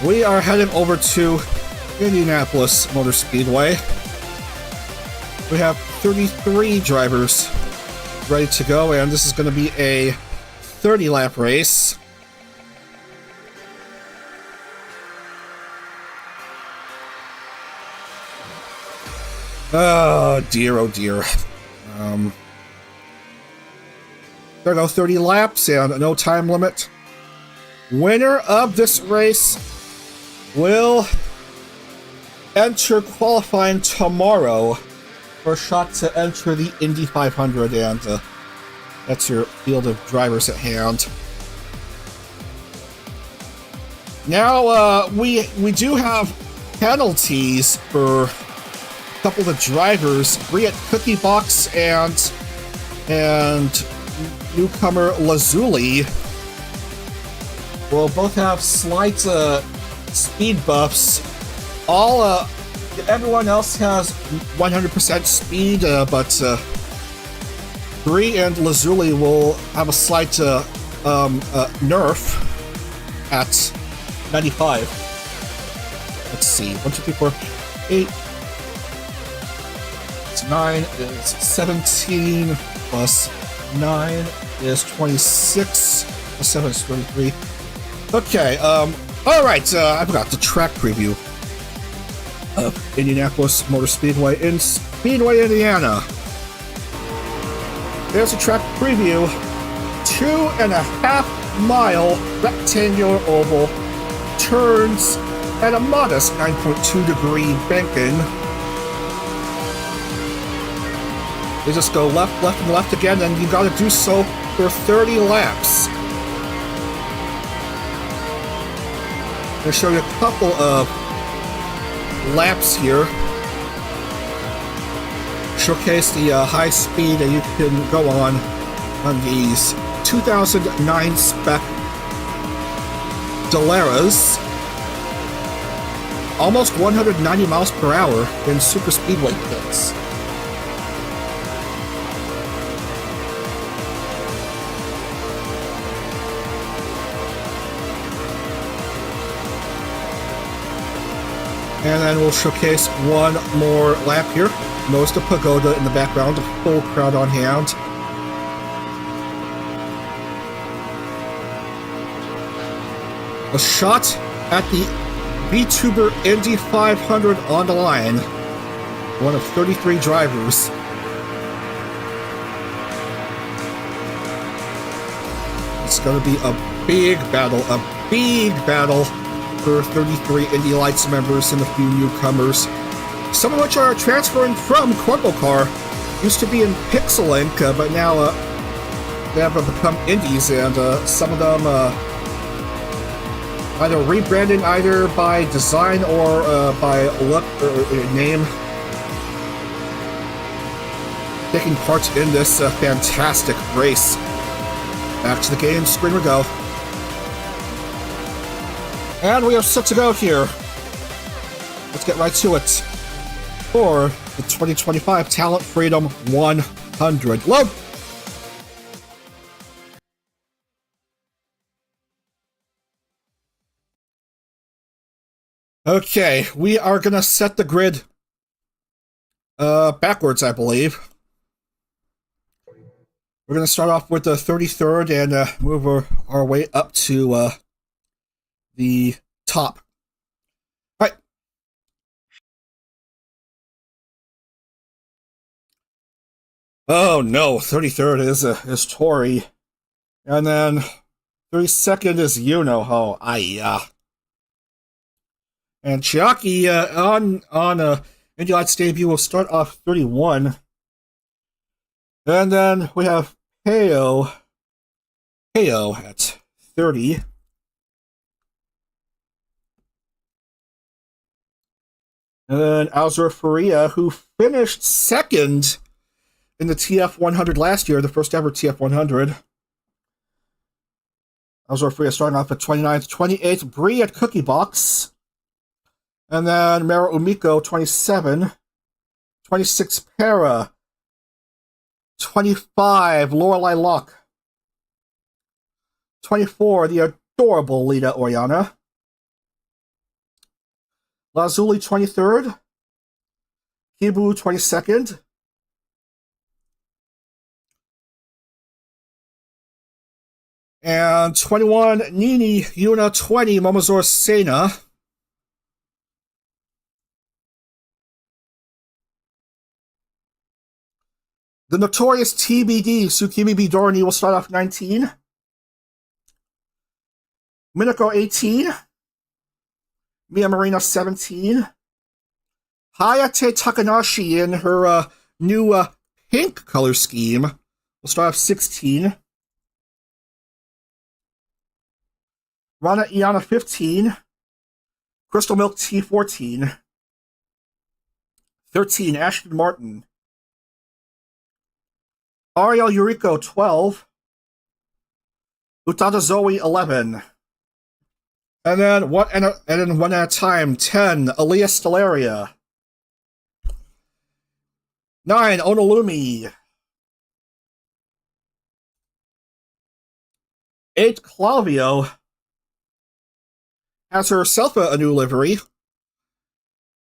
[SPEAKER 1] We are heading over to Indianapolis Motor Speedway. We have 33 drivers ready to go, and this is going to be a 30-lap race. Oh dear, oh dear. There go 30 laps and no time limit. Winner of this race will enter qualifying tomorrow for a shot to enter the Indy 500, and that's your field of drivers at hand. Now, we do have penalties for couple of the drivers. Briat Cookie Box and newcomer Lazuli will both have slight speed buffs. Everyone else has 100% speed, but Brie and Lazuli will have a slight nerf at 95. Let's see, 1, 2, 3, 4, 8. 9 is 17, plus 9 is 26, plus 7 is 33. Okay, alright, I forgot the track preview of Indianapolis Motor Speedway in Speedway, Indiana. There's a track preview. 2.5 mile rectangular oval, turns at a modest 9.2 degree banking. You just go left, left, and left again, and you gotta do so for 30 laps. I'm gonna show you a couple of laps here. Showcase the high speed that you can go on these 2009 spec Delaras. Almost 190 miles per hour in super speedway pits. And then we'll showcase one more lap here. Notice the pagoda in the background, a full crowd on hand. A shot at the VTuber Indy 500 on the line. One of 33 drivers. It's going to be a big battle for 33 Indy Lights members and a few newcomers. Some of which are transferring from Crumble Car. Used to be in Pixel Ink, but now they have become Indies, and some of them either rebranding either by design or by look or name. Taking part in this fantastic race. Back to the game screen we go. And we are set to go here. Let's get right to it. For the 2025 Talent Freedom 100. Load! Okay, we are gonna set the grid backwards, I believe. We're gonna start off with the 33rd and move our way up to the top. All right. Oh no, 33rd is Tori, and then 32nd is you-know-ho. And Chiaki on Indy Lights debut will start off 31. And then we have Heyo at 30. And then Azur Faria, who finished second in the TF 100 last year, the first ever TF 100. Azur Faria starting off at 29th, 28th, Bree at Cookie Box. And then Mara Umiko, 27. 26, Para. 25, Lorelei Locke. 24, the adorable Lita Oriana. Lazuli, 23rd. Kibu, 22nd. And 21, Nini Yuna, 20, Momozor Sena. The notorious TBD, Tsukimi Bidorni, will start off 19. Minako, 18. Mia Marina, 17. Hayate Takanashi in her new pink color scheme will start off 16. Rana Iana, 15. Crystal Milk T, 14. 13, Ashton Martin. Ariel Yuriko, 12. Utada Zoe, 11. And then one at a time, 10, Aaliyah Stellaria. 9, Onolumi. 8, Clavio has herself a new livery.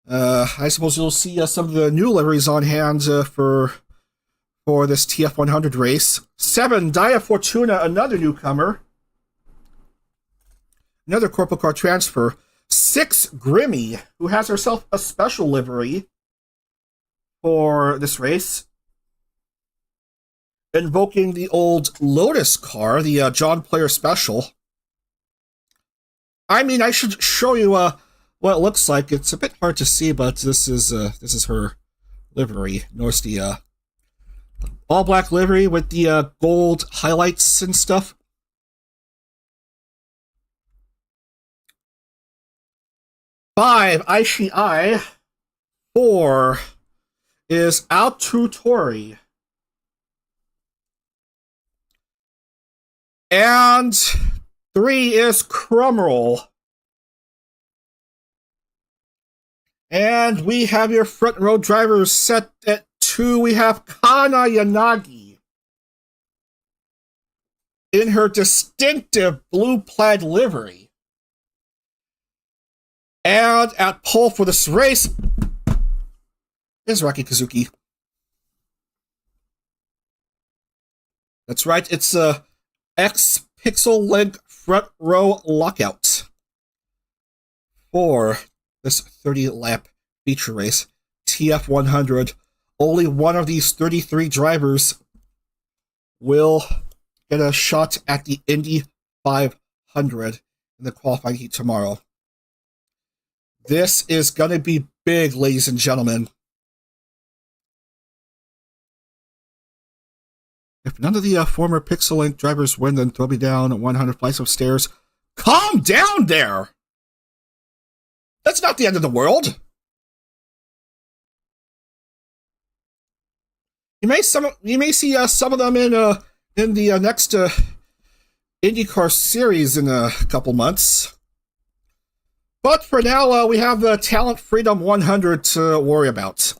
[SPEAKER 1] I suppose you'll see some of the new liveries on hand for this TF 100 race. 7, Dia Fortuna, another newcomer. Another Corporal Car transfer. 6, Grimmy, who has herself a special livery for this race. Invoking the old Lotus car, the John Player Special. I mean, I should show you what it looks like. It's a bit hard to see, but this is her livery. Notice the all black livery with the gold highlights and stuff. Five, Aishi Ai. 4 is Altutori. And 3 is Crumroll. And we have your front row drivers set at 2. We have Kana Yanagi in her distinctive blue plaid livery. And at pole for this race is Rocky Kazuki. That's right, it's a X Pixel Link front row lockout for this 30-lap feature race, TF100. Only one of these 33 drivers will get a shot at the Indy 500 in the qualifying heat tomorrow. This is going to be big, ladies and gentlemen. If none of the former Pixel Link drivers win, then throw me down 100 flights of stairs. Calm down there! That's not the end of the world. You may see some of them in the next IndyCar series in a couple months. But for now, we have the Talent Freedom 100 to worry about.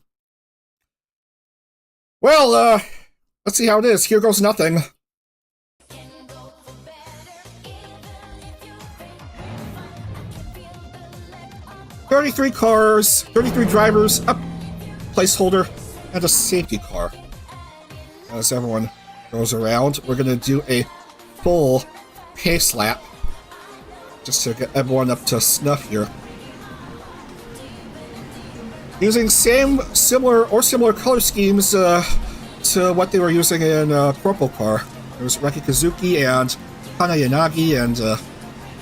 [SPEAKER 1] Well, let's see how it is. Here goes nothing. $33 cars, 33 drivers, a placeholder, and a safety car. As everyone goes around, we're going to do a full pace lap just to get everyone up to snuff here. Using similar color schemes to what they were using in Purple Car. There's Raki Kazuki and Hana Yanagi and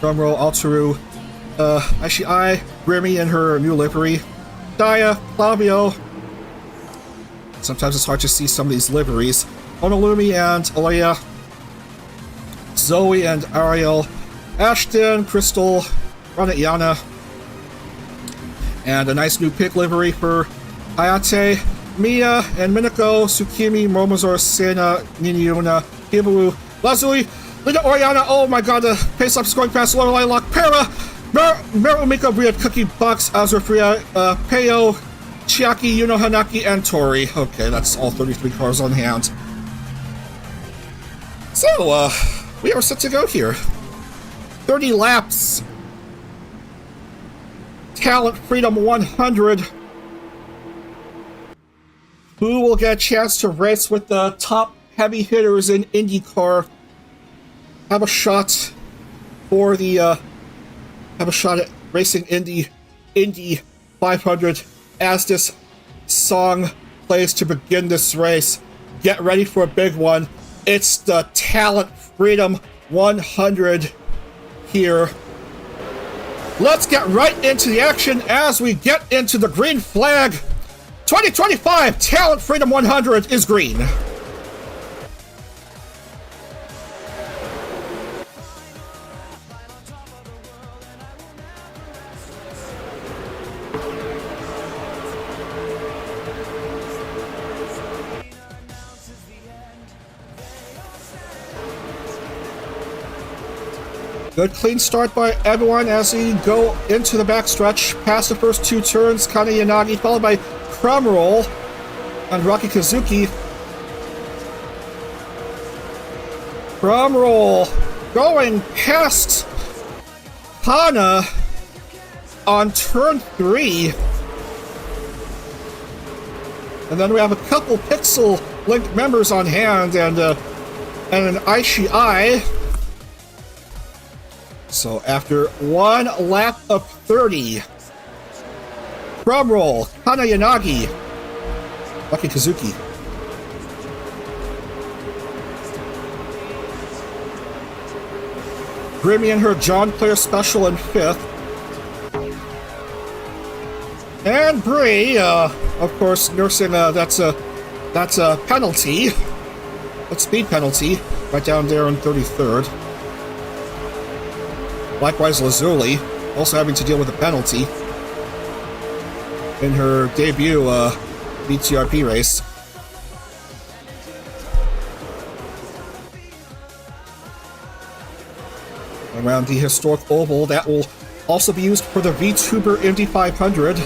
[SPEAKER 1] drumroll Altaru, Ishii, Grimmy in her new livery, Daya, Flavio. Sometimes it's hard to see some of these liveries. Honolumi and Alea, Zoe and Ariel, Ashton, Crystal, Ranayana, and a nice new pig livery for Hayate, Mia and Minako, Tsukimi, Momozor, Sena, Niniuna, Hibaru, Lazuli, Linda Oriana, oh my god, the pace up is going fast, Lorelei Lock, Para, Marumika, Briad, Cookie Box, Azurfria, Peo, Chiaki, Yuno Hanaki, and Tori. Okay, that's all 33 cars on hand. So, we are set to go here. 30 laps. Talent Freedom 100. Who will get a chance to race with the top heavy hitters in IndyCar? Have a shot for the, have a shot at racing Indy 500 as this song plays to begin this race. Get ready for a big one. It's the Talent Freedom 100 here. Let's get right into the action as we get into the green flag. 2025 Talent Freedom 100 is green. Good clean start by everyone as we go into the backstretch, past the first two turns, Kana Yanagi, followed by Crumroll and Rocky Kazuki. Crumroll going past Kana on turn 3. And then we have a couple Pixel Link members on hand and an Ishii. So after one lap of 30, Crumroll, Kana Yanagi, Rocky Kazuki. Grimmy and her John Player Special in 5th. And Brie, of course, nursing, that's a penalty. A speed penalty, right down there in 33rd. Likewise, Lazuli, also having to deal with a penalty in her debut VTRP race. Around the historic oval that will also be used for the VTuber Indy 500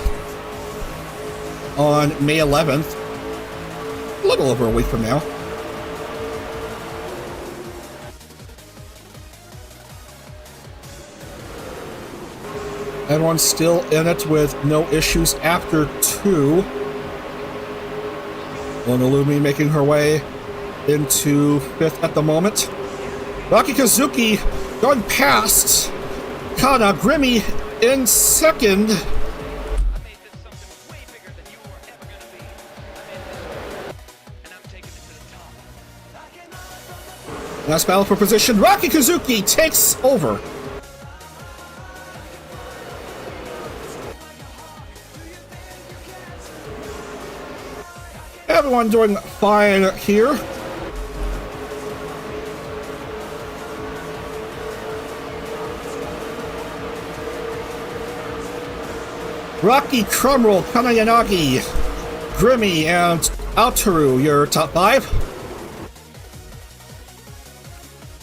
[SPEAKER 1] on May 11th, a little over a week from now. Everyone's still in it with no issues after 2. Onolumi making her way into 5th at the moment. Rocky Kazuki going past Kana. Grimmy in 2nd. Last battle for position. Rocky Kazuki takes over. Everyone doing fine here. Rocky, Crumroll, Kanayanagi, Grimmy, and Aotaru, your top 5.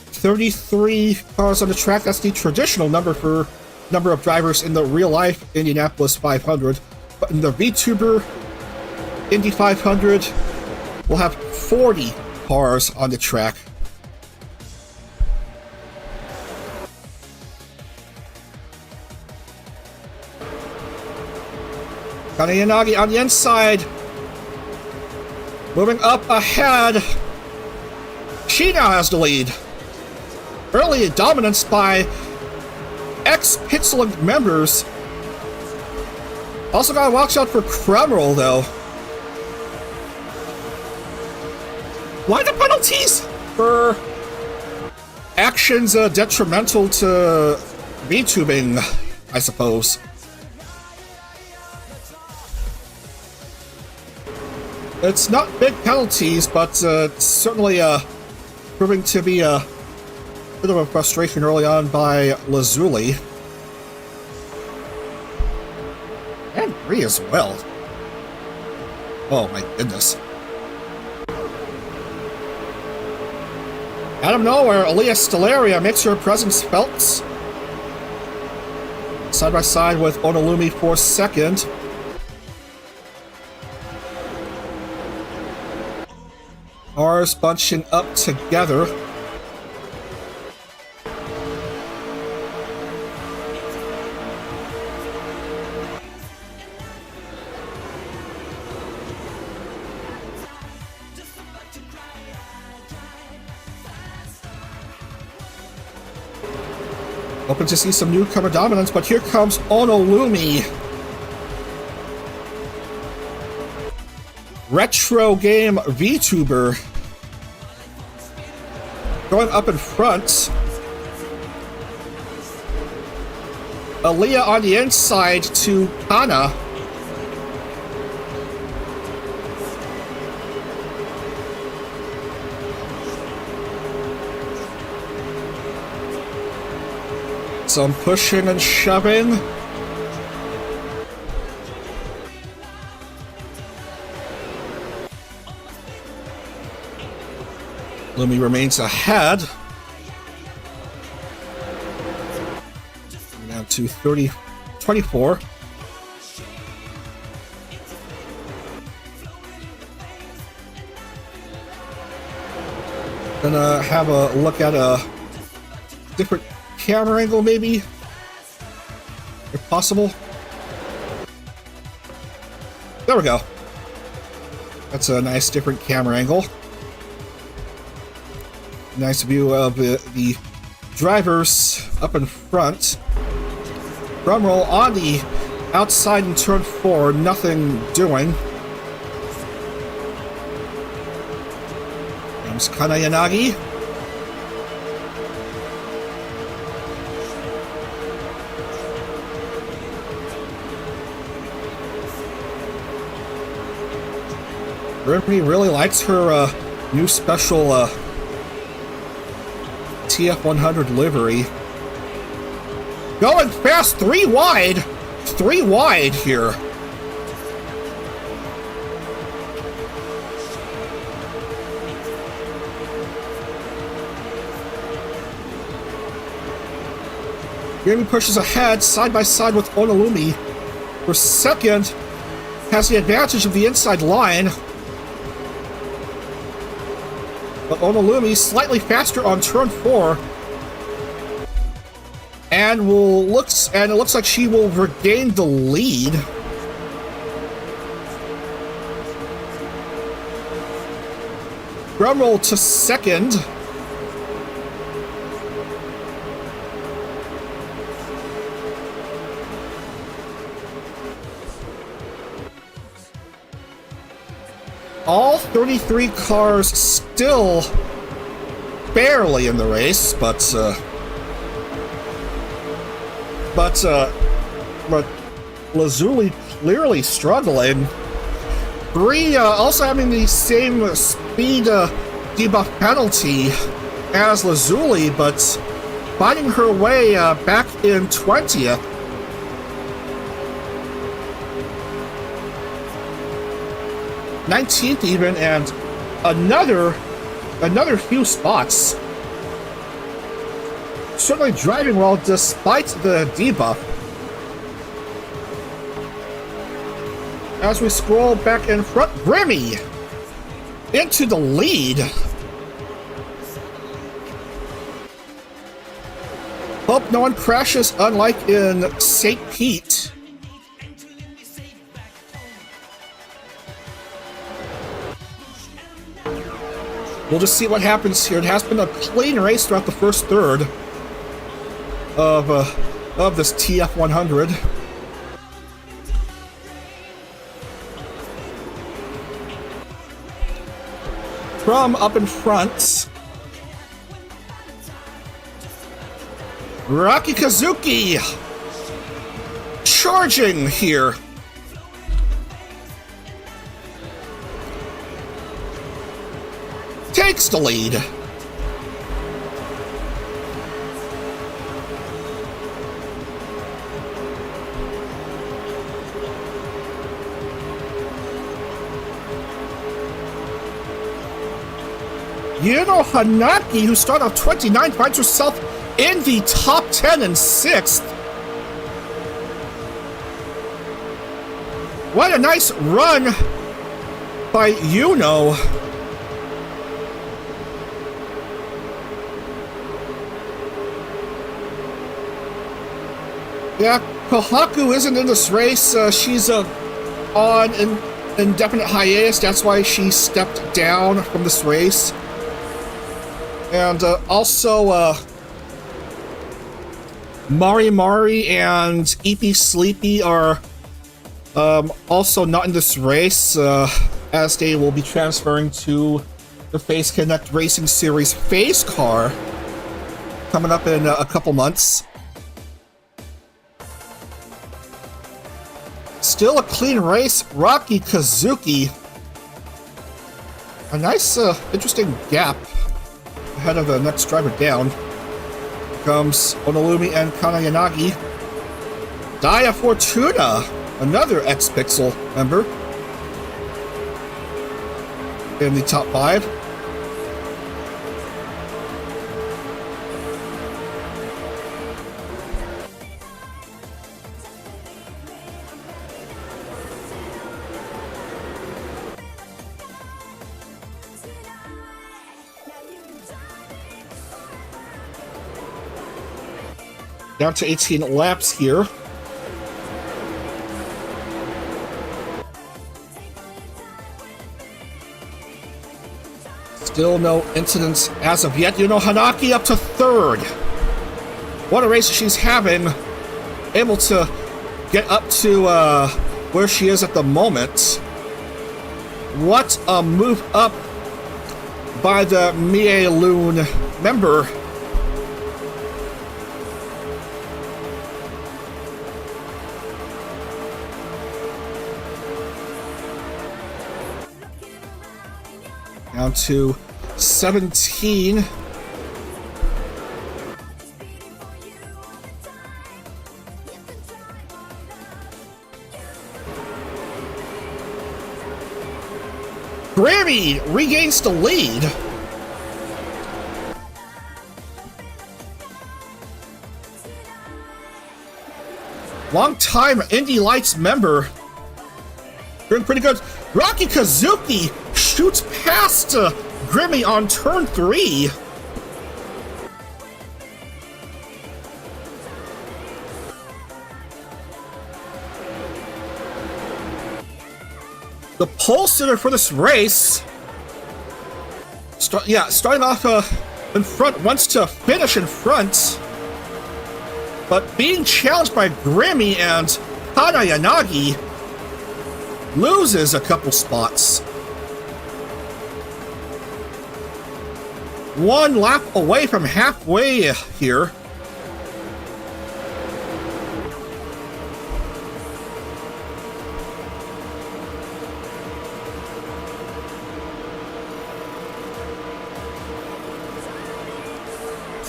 [SPEAKER 1] 33 cars on the track. That's the traditional number for number of drivers in the real-life Indianapolis 500. But in the VTuber Indy 500, we'll have 40 cars on the track. Kanayanagi on the inside. Moving up ahead. She now has the lead. Early dominance by ex-Pitslink members. Also gotta watch out for Crumroll, though. Why the penalties for actions detrimental to VTubing, I suppose? It's not big penalties, but it's certainly proving to be a bit of a frustration early on by Lazuli. And Bree as well. Oh my goodness. Out of nowhere, Aaliyah Stellaria makes her presence felt. Side by side with Onolumi for 2nd. Cars bunching up together. Hoping to see some newcomer dominance, but here comes Onolumi. Retro game VTuber going up in front. Aaliyah on the inside to Kana. Some pushing and shoving. Lumi remains ahead. Now to 24. Gonna have a look at a different camera angle, maybe, if possible. There we go. That's a nice different camera angle. Nice view of the drivers up in front. Drumroll on the outside in turn 4, nothing doing. Comes Kanayanagi. Grimmy really likes her new special TF100 livery. Going fast, 3 wide. 3 wide here. Grimmy pushes ahead, side by side with Onolumi. For 2nd, has the advantage of the inside line. But Onolumi slightly faster on turn 4. and it looks like she will regain the lead. Drum roll to second. All 33 cars still barely in the race, but Lazuli clearly struggling. Bree also having the same speed debuff penalty as Lazuli, but finding her way back in 20th. '19th even, and another few spots. Certainly driving well despite the debuff. As we scroll back in front, Grimmy into the lead. Hope no one crashes, unlike in St. Pete. We'll just see what happens here. It has been a clean race throughout the first third of this TF 100. From up in front, Rocky Kazuki charging here. Takes the lead. Yuno Hanaki, who started off 29th, finds herself in the top 10 and 6th. What a nice run by Yuno. Yeah, Kohaku isn't in this race. She's on an indefinite hiatus. That's why she stepped down from this race. And also, Mari and Eepy Sleepy are also not in this race, as they will be transferring to the Face Connect Racing Series Face car coming up in a couple months. Still a clean race. Rocky Kazuki. A nice, interesting gap ahead of the next driver down. Here comes Onolumi and Kanayanagi. Dia Fortuna, another X-Pixel member, in the top 5. Down to 18 laps here. Still no incidents as of yet. You know, Hanaki up to 3rd. What a race she's having. Able to get up to where she is at the moment. What a move up by the Mie Loon member. Down to 17. Grammy regains the lead. Long-time Indy Lights member. Doing pretty good. Rocky Kazuki shoots past Grimmy on turn 3. the pole sitter for this race. Starting off in front, wants to finish in front, but being challenged by Grimmy and Kana Yanagi, loses a couple spots. One lap away from halfway here.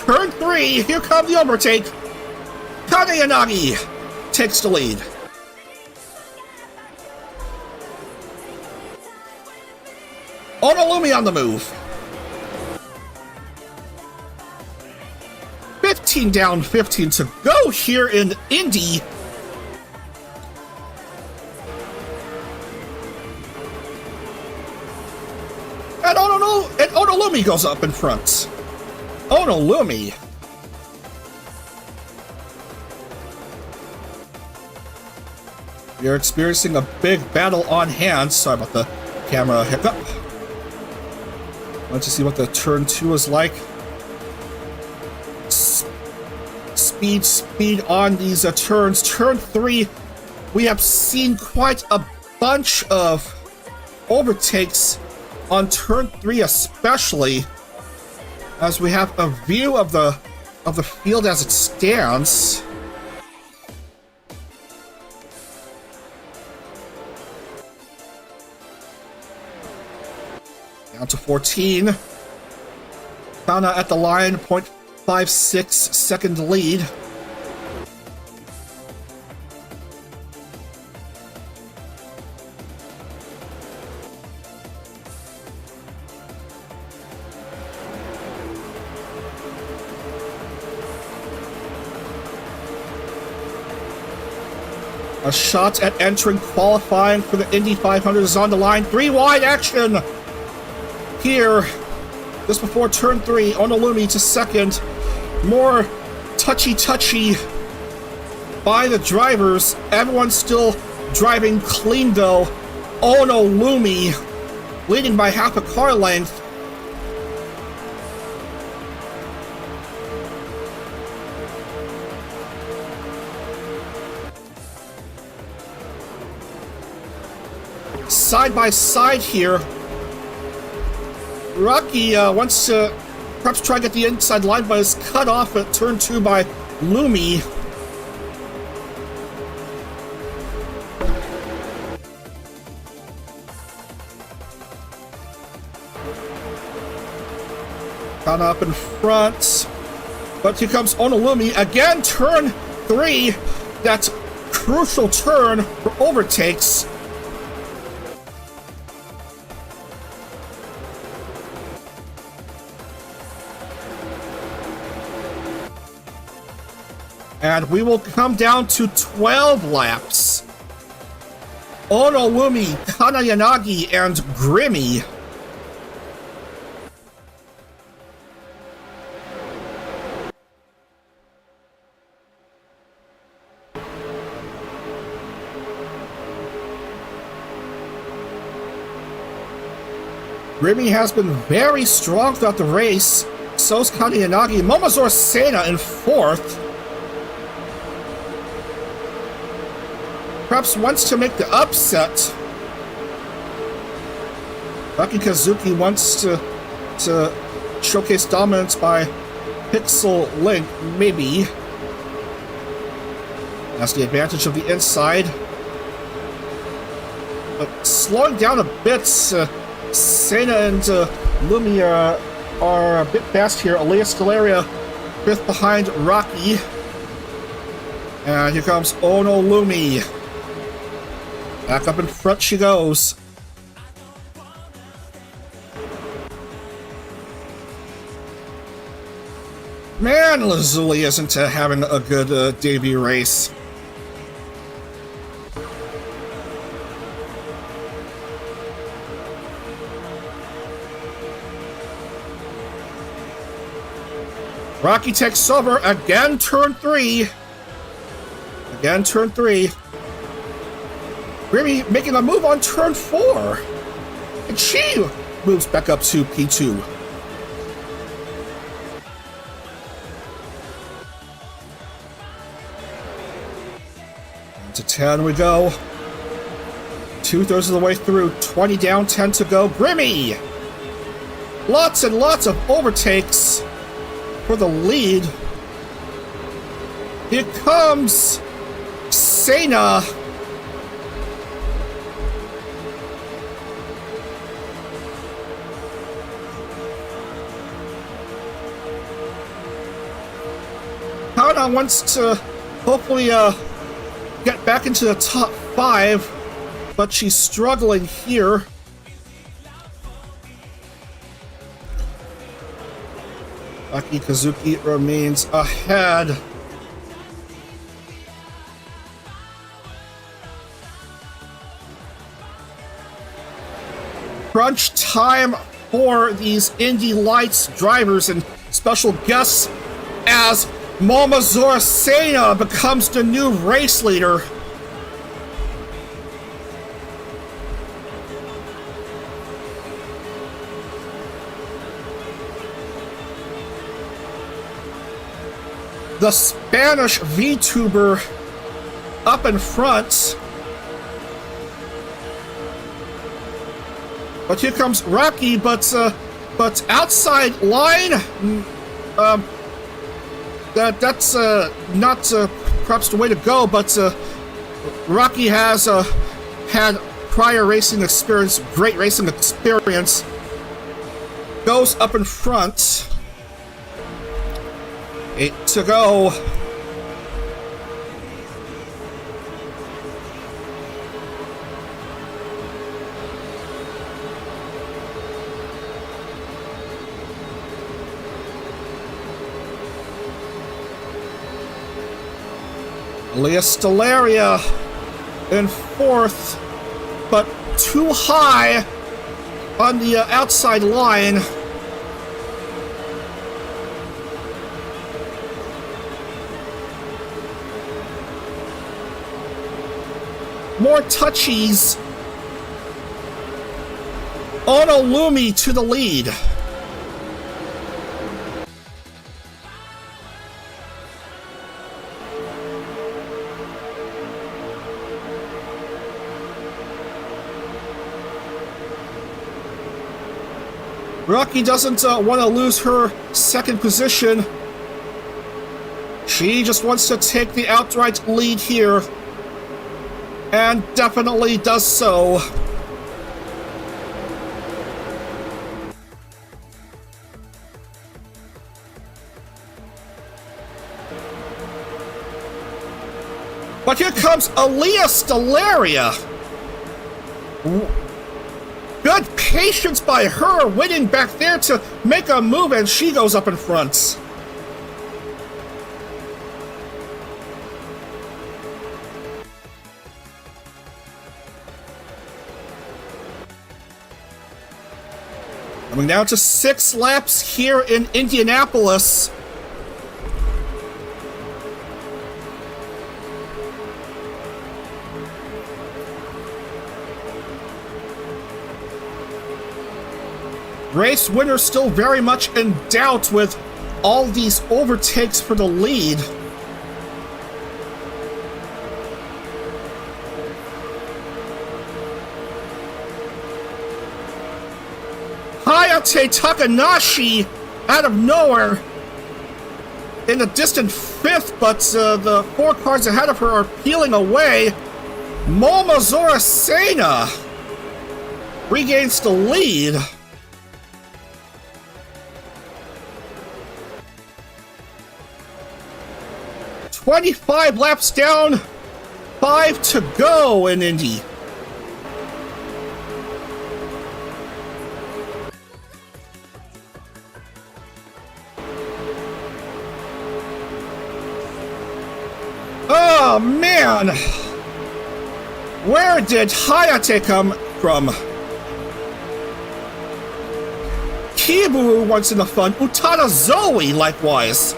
[SPEAKER 1] Turn 3, here comes the overtake. Kana Yanagi takes the lead. Onolumi on the move. 15 down, 15 to go here in Indy. And Onolumi goes up in front. Onolumi. You're experiencing a big battle on hand. Sorry about the camera hiccup. Let's see what the turn 2 is like. Speed on these turns. Turn 3, we have seen quite a bunch of overtakes on turn 3 especially, as we have a view of the field as it stands. Down to 14. Kana at the line, 0.56 second lead. A shot at entering qualifying for the Indy 500 is on the line. 3 wide action here just before turn 3. Onolumi to second. More touchy by the drivers. Everyone's still driving clean though. Onolumi leading by half a car length. Side by side here. Rocky wants to perhaps try to get the inside line, but is cut off at turn 2 by Lumi. Kana up in front, but here comes Onolumi again. Turn 3, that crucial turn for overtakes. And we will come down to 12 laps. Onolumi, Kana Yanagi, and Grimmy. Grimmy has been very strong throughout the race. So's Kana Yanagi. Momozor Sena in 4th. Perhaps wants to make the upset. Lucky Kazuki wants to showcase dominance by Pixel Link, maybe. That's the advantage of the inside. But slowing down a bit, Sena and Lumi are a bit fast here. Elias Scalaria 5th behind Rocky. And here comes Onolumi. Back up in front she goes. Man, Lazuli isn't having a good debut race. Rocky takes over again, turn 3. Again, turn 3. Remy making a move on turn 4. And she moves back up to P2. To 10 we go. 2/3 of the way through. 20 down, 10 to go. Grimmy! Lots and lots of overtakes for the lead. Here comes Sena. Kana wants to hopefully get back into the top 5, but she's struggling here. Aki Kazuki remains ahead. Crunch time for these Indy Lights drivers and special guests as Momozora Sena becomes the new race leader. The Spanish VTuber up in front. But here comes Rocky, but outside line, that's not perhaps the way to go. But Rocky has had prior racing experience, great racing experience. Goes up in front. 8 to go. Leah Stellaria in 4th, but too high on the outside line. More touchies. Onolumi to the lead. Rocky doesn't want to lose her second position. She just wants to take the outright lead here. And definitely does so. But here comes Leah Stellaria. Good patience by her, waiting back there to make a move, and she goes up in front. Coming down to 6 laps here in Indianapolis. Race winner still very much in doubt with all these overtakes for the lead. Hayate Takanashi out of nowhere in the distant 5th, but the 4 cars ahead of her are peeling away. Momozora Sena regains the lead. "25 laps down, 5 to go in Indy." Oh man! Where did Hayate come from? Kibu once in the fun. Utada Zoe likewise.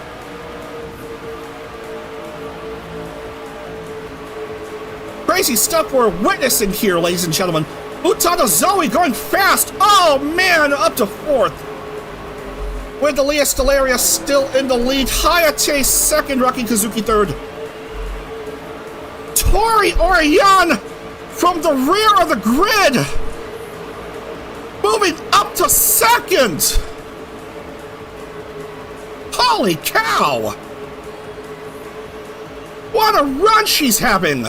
[SPEAKER 1] crazy stuff we're witnessing here, ladies and gentlemen. Utada Zoe going fast. Oh, man, up to 4th. With Elia Stellaria still in the lead. Hayate 2nd, Rocky Kazuki 3rd. Tori Orion from the rear of the grid. Moving up to 2nd. Holy cow. What a run she's having!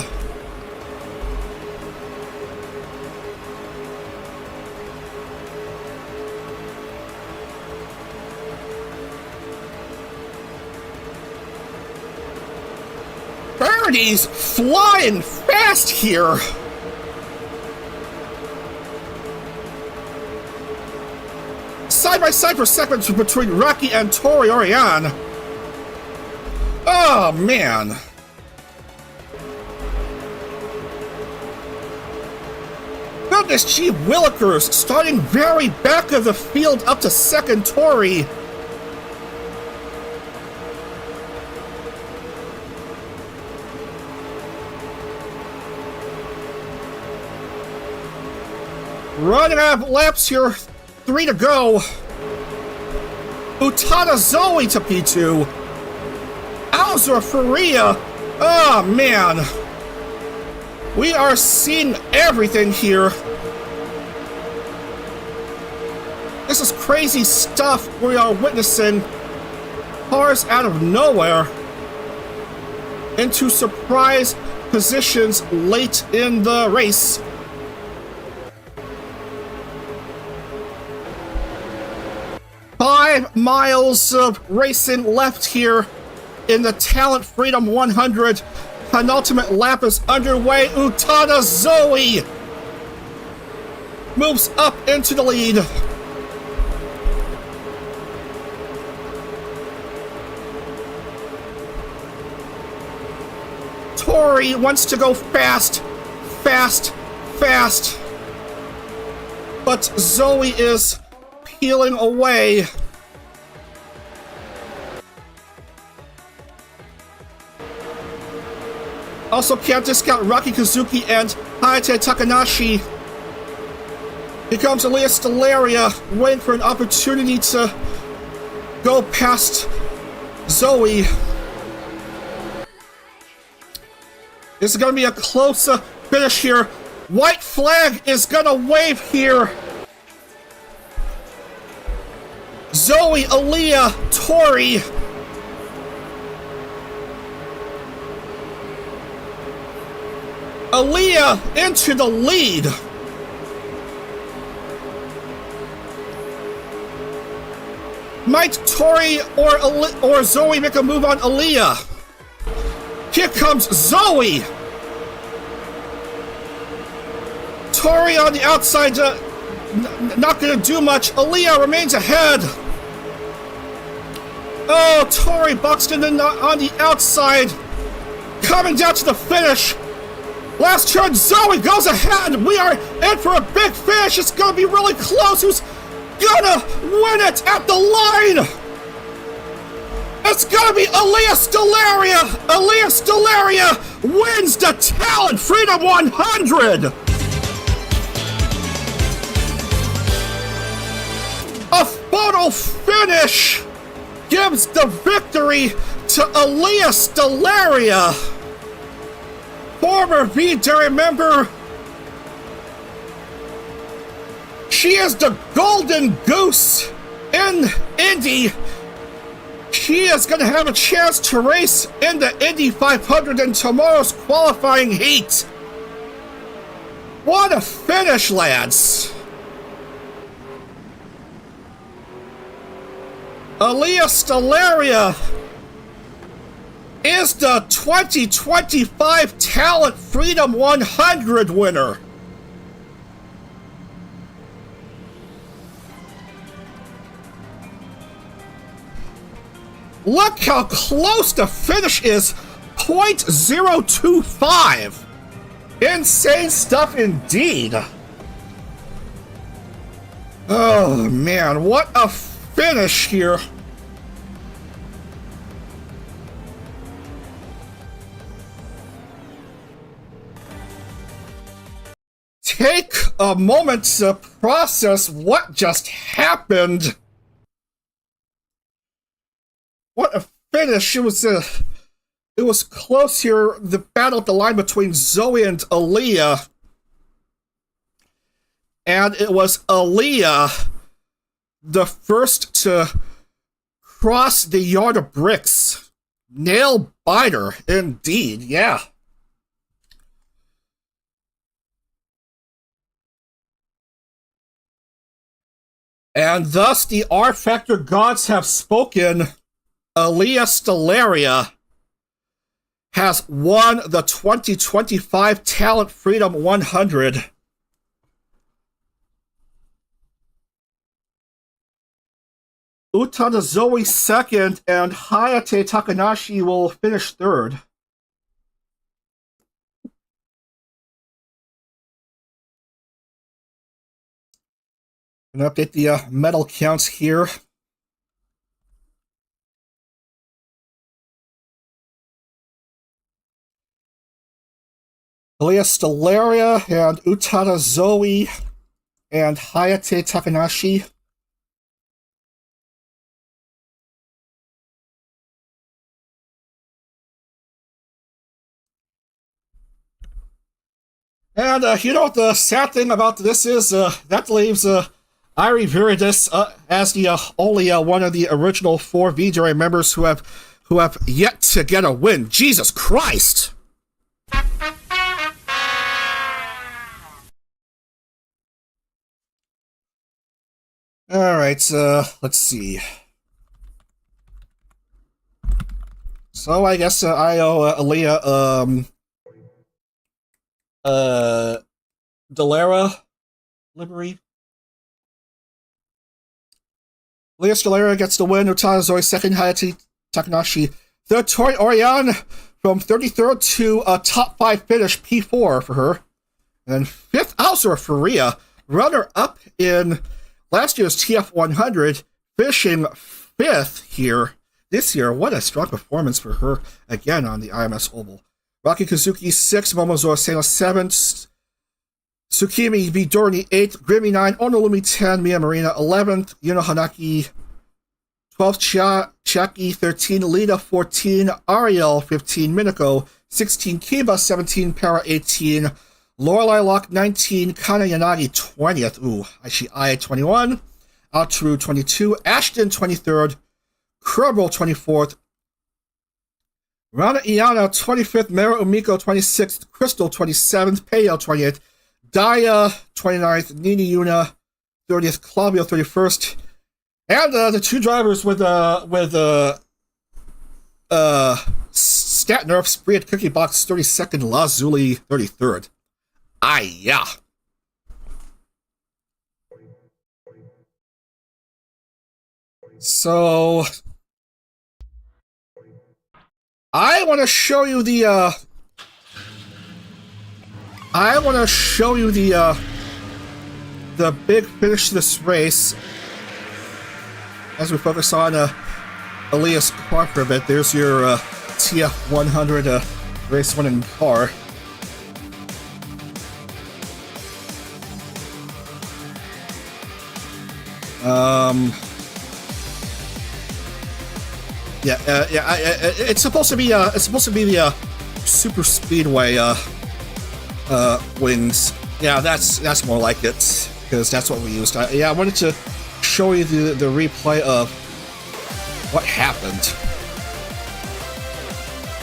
[SPEAKER 1] Birdie's flying fast here! Side by side for seconds between Rocky and Tori Orion. Oh, man. Goodness gee Willikers, starting very back of the field up to 2nd, Tori. Running out of laps here, 3 to go. Utada Zoe to P2. Alzra Faria. Oh, man. We are seeing everything here. This is crazy stuff we are witnessing. Cars out of nowhere into surprise positions late in the race. Five miles of racing left here in the Talent Freedom 100. Penultimate lap is underway. Utada Zoe moves up into the lead. Tori wants to go fast, fast, fast. But Zoe is peeling away. Also can't discount Rocky Kazuki and Hayate Takanashi. Here comes Elias Stellaria, waiting for an opportunity to go past Zoe. This is going to be a close finish here. White flag is going to wave here. Zoe, Aaliyah, Tori. Aaliyah into the lead. Might Tori or Zoe make a move on Aaliyah? Here comes Zoe. Tori on the outside, not going to do much. Aaliyah remains ahead. Oh, Tori Buxton on the outside, coming down to the finish. Last turn, Zoe goes ahead. We are in for a big finish. It's going to be really close. Who's gonna win it at the line? It's gonna be Aaliyah Stellaria. Aaliyah Stellaria wins the Talent Freedom 100. A photo finish gives the victory to Aaliyah Stellaria. Former VTuber member. She is the golden goose in Indy. She is going to have a chance to race in the Indy 500 in tomorrow's qualifying heat. What a finish, lads. Aaliyah Stellaria is the 2025 Talent Freedom 100 winner. Look how close the finish is, 0.025. Insane stuff indeed. Oh man, what a finish here. take a moment to process what just happened. What a finish. It was close here. The battle at the line between Zoe and Aaliyah. And it was Aaliyah, the first to cross the yard of bricks. Nail biter, indeed, yeah. And thus the R-Factor gods have spoken. Aaliyah Stellaria has won the 2025 Talent Freedom 100. Utada Zoe second, and Hayate Takanashi will finish third. And update the medal counts here. Aaliyah Stellaria and Utada Zoe and Hayate Takanashi. And you know what the sad thing about this is? That leaves Irie Viridis as the only one of the original 4 VTuber members who have yet to get a win. Jesus Christ! Alright, let's see. So I guess I owe Aaliyah, Delara livery. Aaliyah Stellaria gets the win. Utada Zoe second. Hayate Takanashi third. Tori Orion from 33rd to a top 5 finish, P4 for her. And then 5th, Alzura Faria, runner-up in last year's TF 100, finishing 5th here this year. What a strong performance for her again on the IMS Oval. Rocky Kazuki 6th, Momozora Sano 7th, Tsukimi Vidorni 8th, Grimmy 9, Onolumi 10, Mia Marina 11th, Yuno Hanaki 12th, Chaki 13, Lita 14, Ariel 15, Minako 16, Kiba 17, Para 18, Lorelai Locke 19, Kana Yanagi 20th, Ai 21, Altru 22, Ashton 23rd, Kerbal 24th, Rana Iana 25th, Mara Umiko 26th, Crystal 27th, Peyo 28th, Daya 29th, Nini Yuna 30th, Claudio 31st, and the 2 drivers with Stat Nerf Spree at Cookie Box 32nd, Lazuli 33rd. Yeah. So I want to show you the big finish to this race as we focus on Aaliyah's car for a bit. There's your TF 100 race winning car. It's supposed to be the super speedway wings. Yeah, that's more like it, because that's what we used. I wanted to show you the replay of what happened.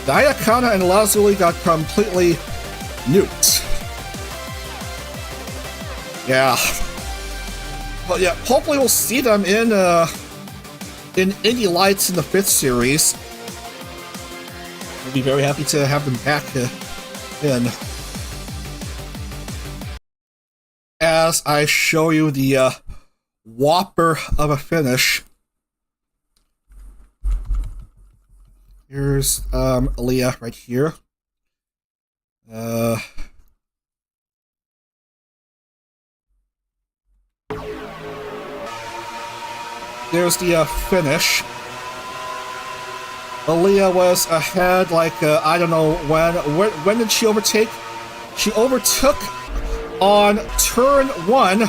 [SPEAKER 1] Dayakana and Lazuli got completely nuked. Yeah. But yeah, hopefully we'll see them in Indy Lights in the 5th series. We'll be very happy to have them back in. As I show you the whopper of a finish. Here's Aaliyah right here. There's the finish. Aaliyah was ahead, like, I don't know when did she overtake? She overtook on turn 1.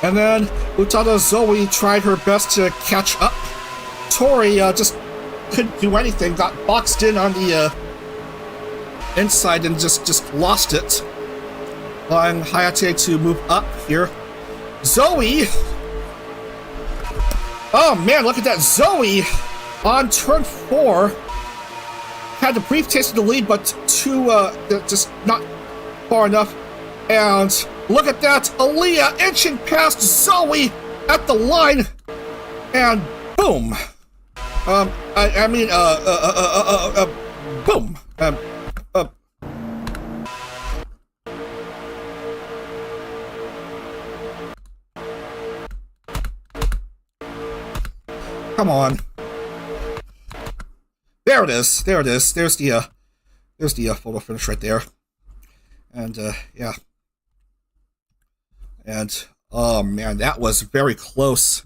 [SPEAKER 1] And then Utada Zoe tried her best to catch up. Tori just couldn't do anything, got boxed in on the inside and just lost it. Allowing Hayate to move up here. Zoe! Oh man, look at that. Zoe on turn 4 had a brief taste of the lead, but just not far enough. And look at that, Aaliyah inching past Zoe at the line, and boom. Boom. Come on. There it is. There it is. There's the photo finish right there. And yeah. And oh man, that was very close.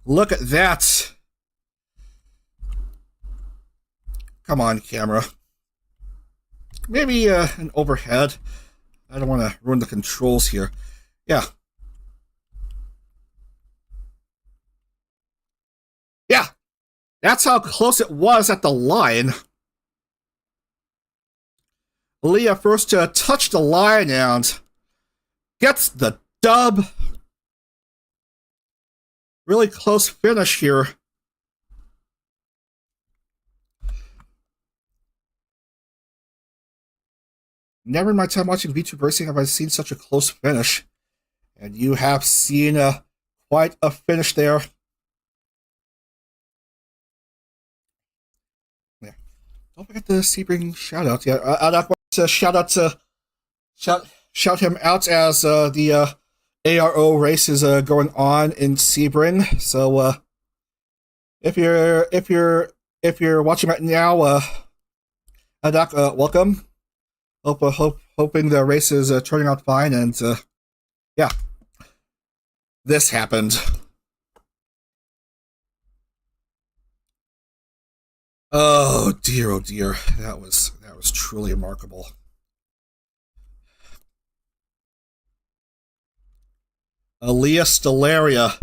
[SPEAKER 1] Look at that. Come on, camera. Maybe an overhead. I don't want to ruin the controls here. Yeah. Yeah. That's how close it was at the line. Leah first to touch the line and gets the dub. Really close finish here. Never in my time watching VTuber racing have I seen such a close finish. And you have seen quite a finish there. Yeah. Don't forget the Sebring shout out. Yeah, I'd like to shout him out as the ARO race is going on in Sebring. So if you're watching right now, Adak, welcome. Hoping the race is turning out fine, and yeah, this happened. Oh dear, that was truly remarkable. Aaliyah Stellaria,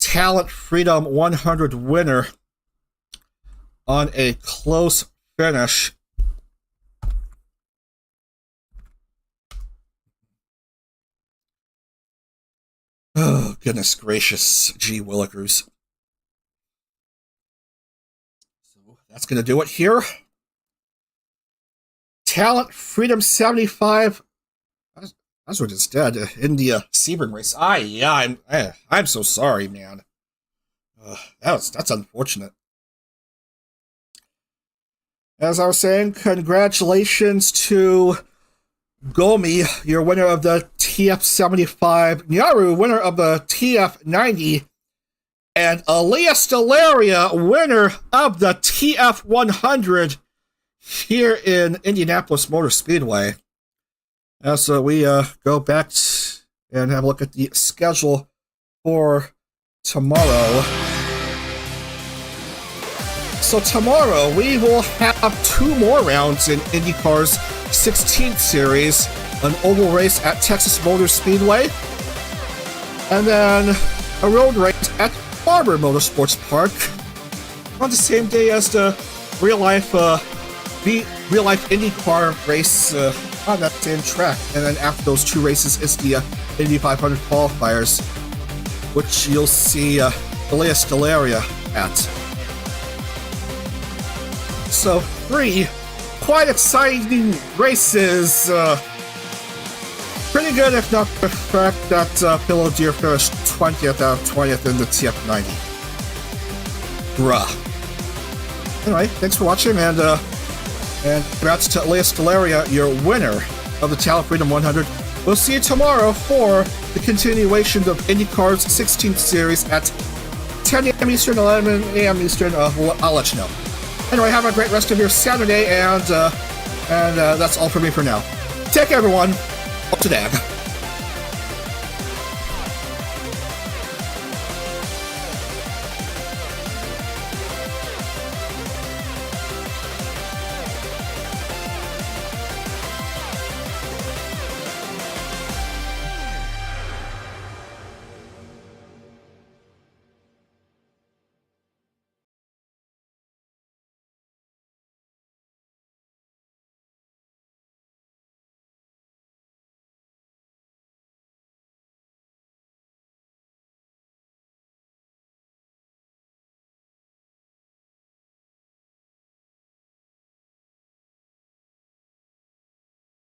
[SPEAKER 1] Talent Freedom 100 winner on a close finish. Oh, goodness gracious. Gee willikers. So that's going to do it here. Talent Freedom 75. That's what it's dead. India Sebring race. I'm so sorry, man. That's unfortunate. As I was saying, congratulations to Gomi, your winner of the TF75, Nyaru, winner of the TF90, and Aaliyah Stellaria, winner of the TF100 here in Indianapolis Motor Speedway. As we go back and have a look at the schedule for tomorrow. So tomorrow we will have 2 more rounds in IndyCar's 16th Series, an oval race at Texas Motor Speedway, and then a road race at Barber Motorsports Park on the same day as the real-life IndyCar race on that same track. And then after those 2 races, it's the Indy 500 qualifiers, which you'll see Aaliyah Stellaria at. So 3 quite exciting races. Pretty good, if not the fact that Pillow Deer finished 20th out of 20th in the TF90. Bruh. Anyway, thanks for watching, and congrats to Aaliyah Stellaria, your winner of the Talent Freedom 100. We'll see you tomorrow for the continuation of IndyCar's 16th Series at 10 a.m. Eastern, 11 a.m. Eastern. I'll let you know. Anyway, have a great rest of your Saturday, and that's all for me for now. Take care, everyone. Up to Dag.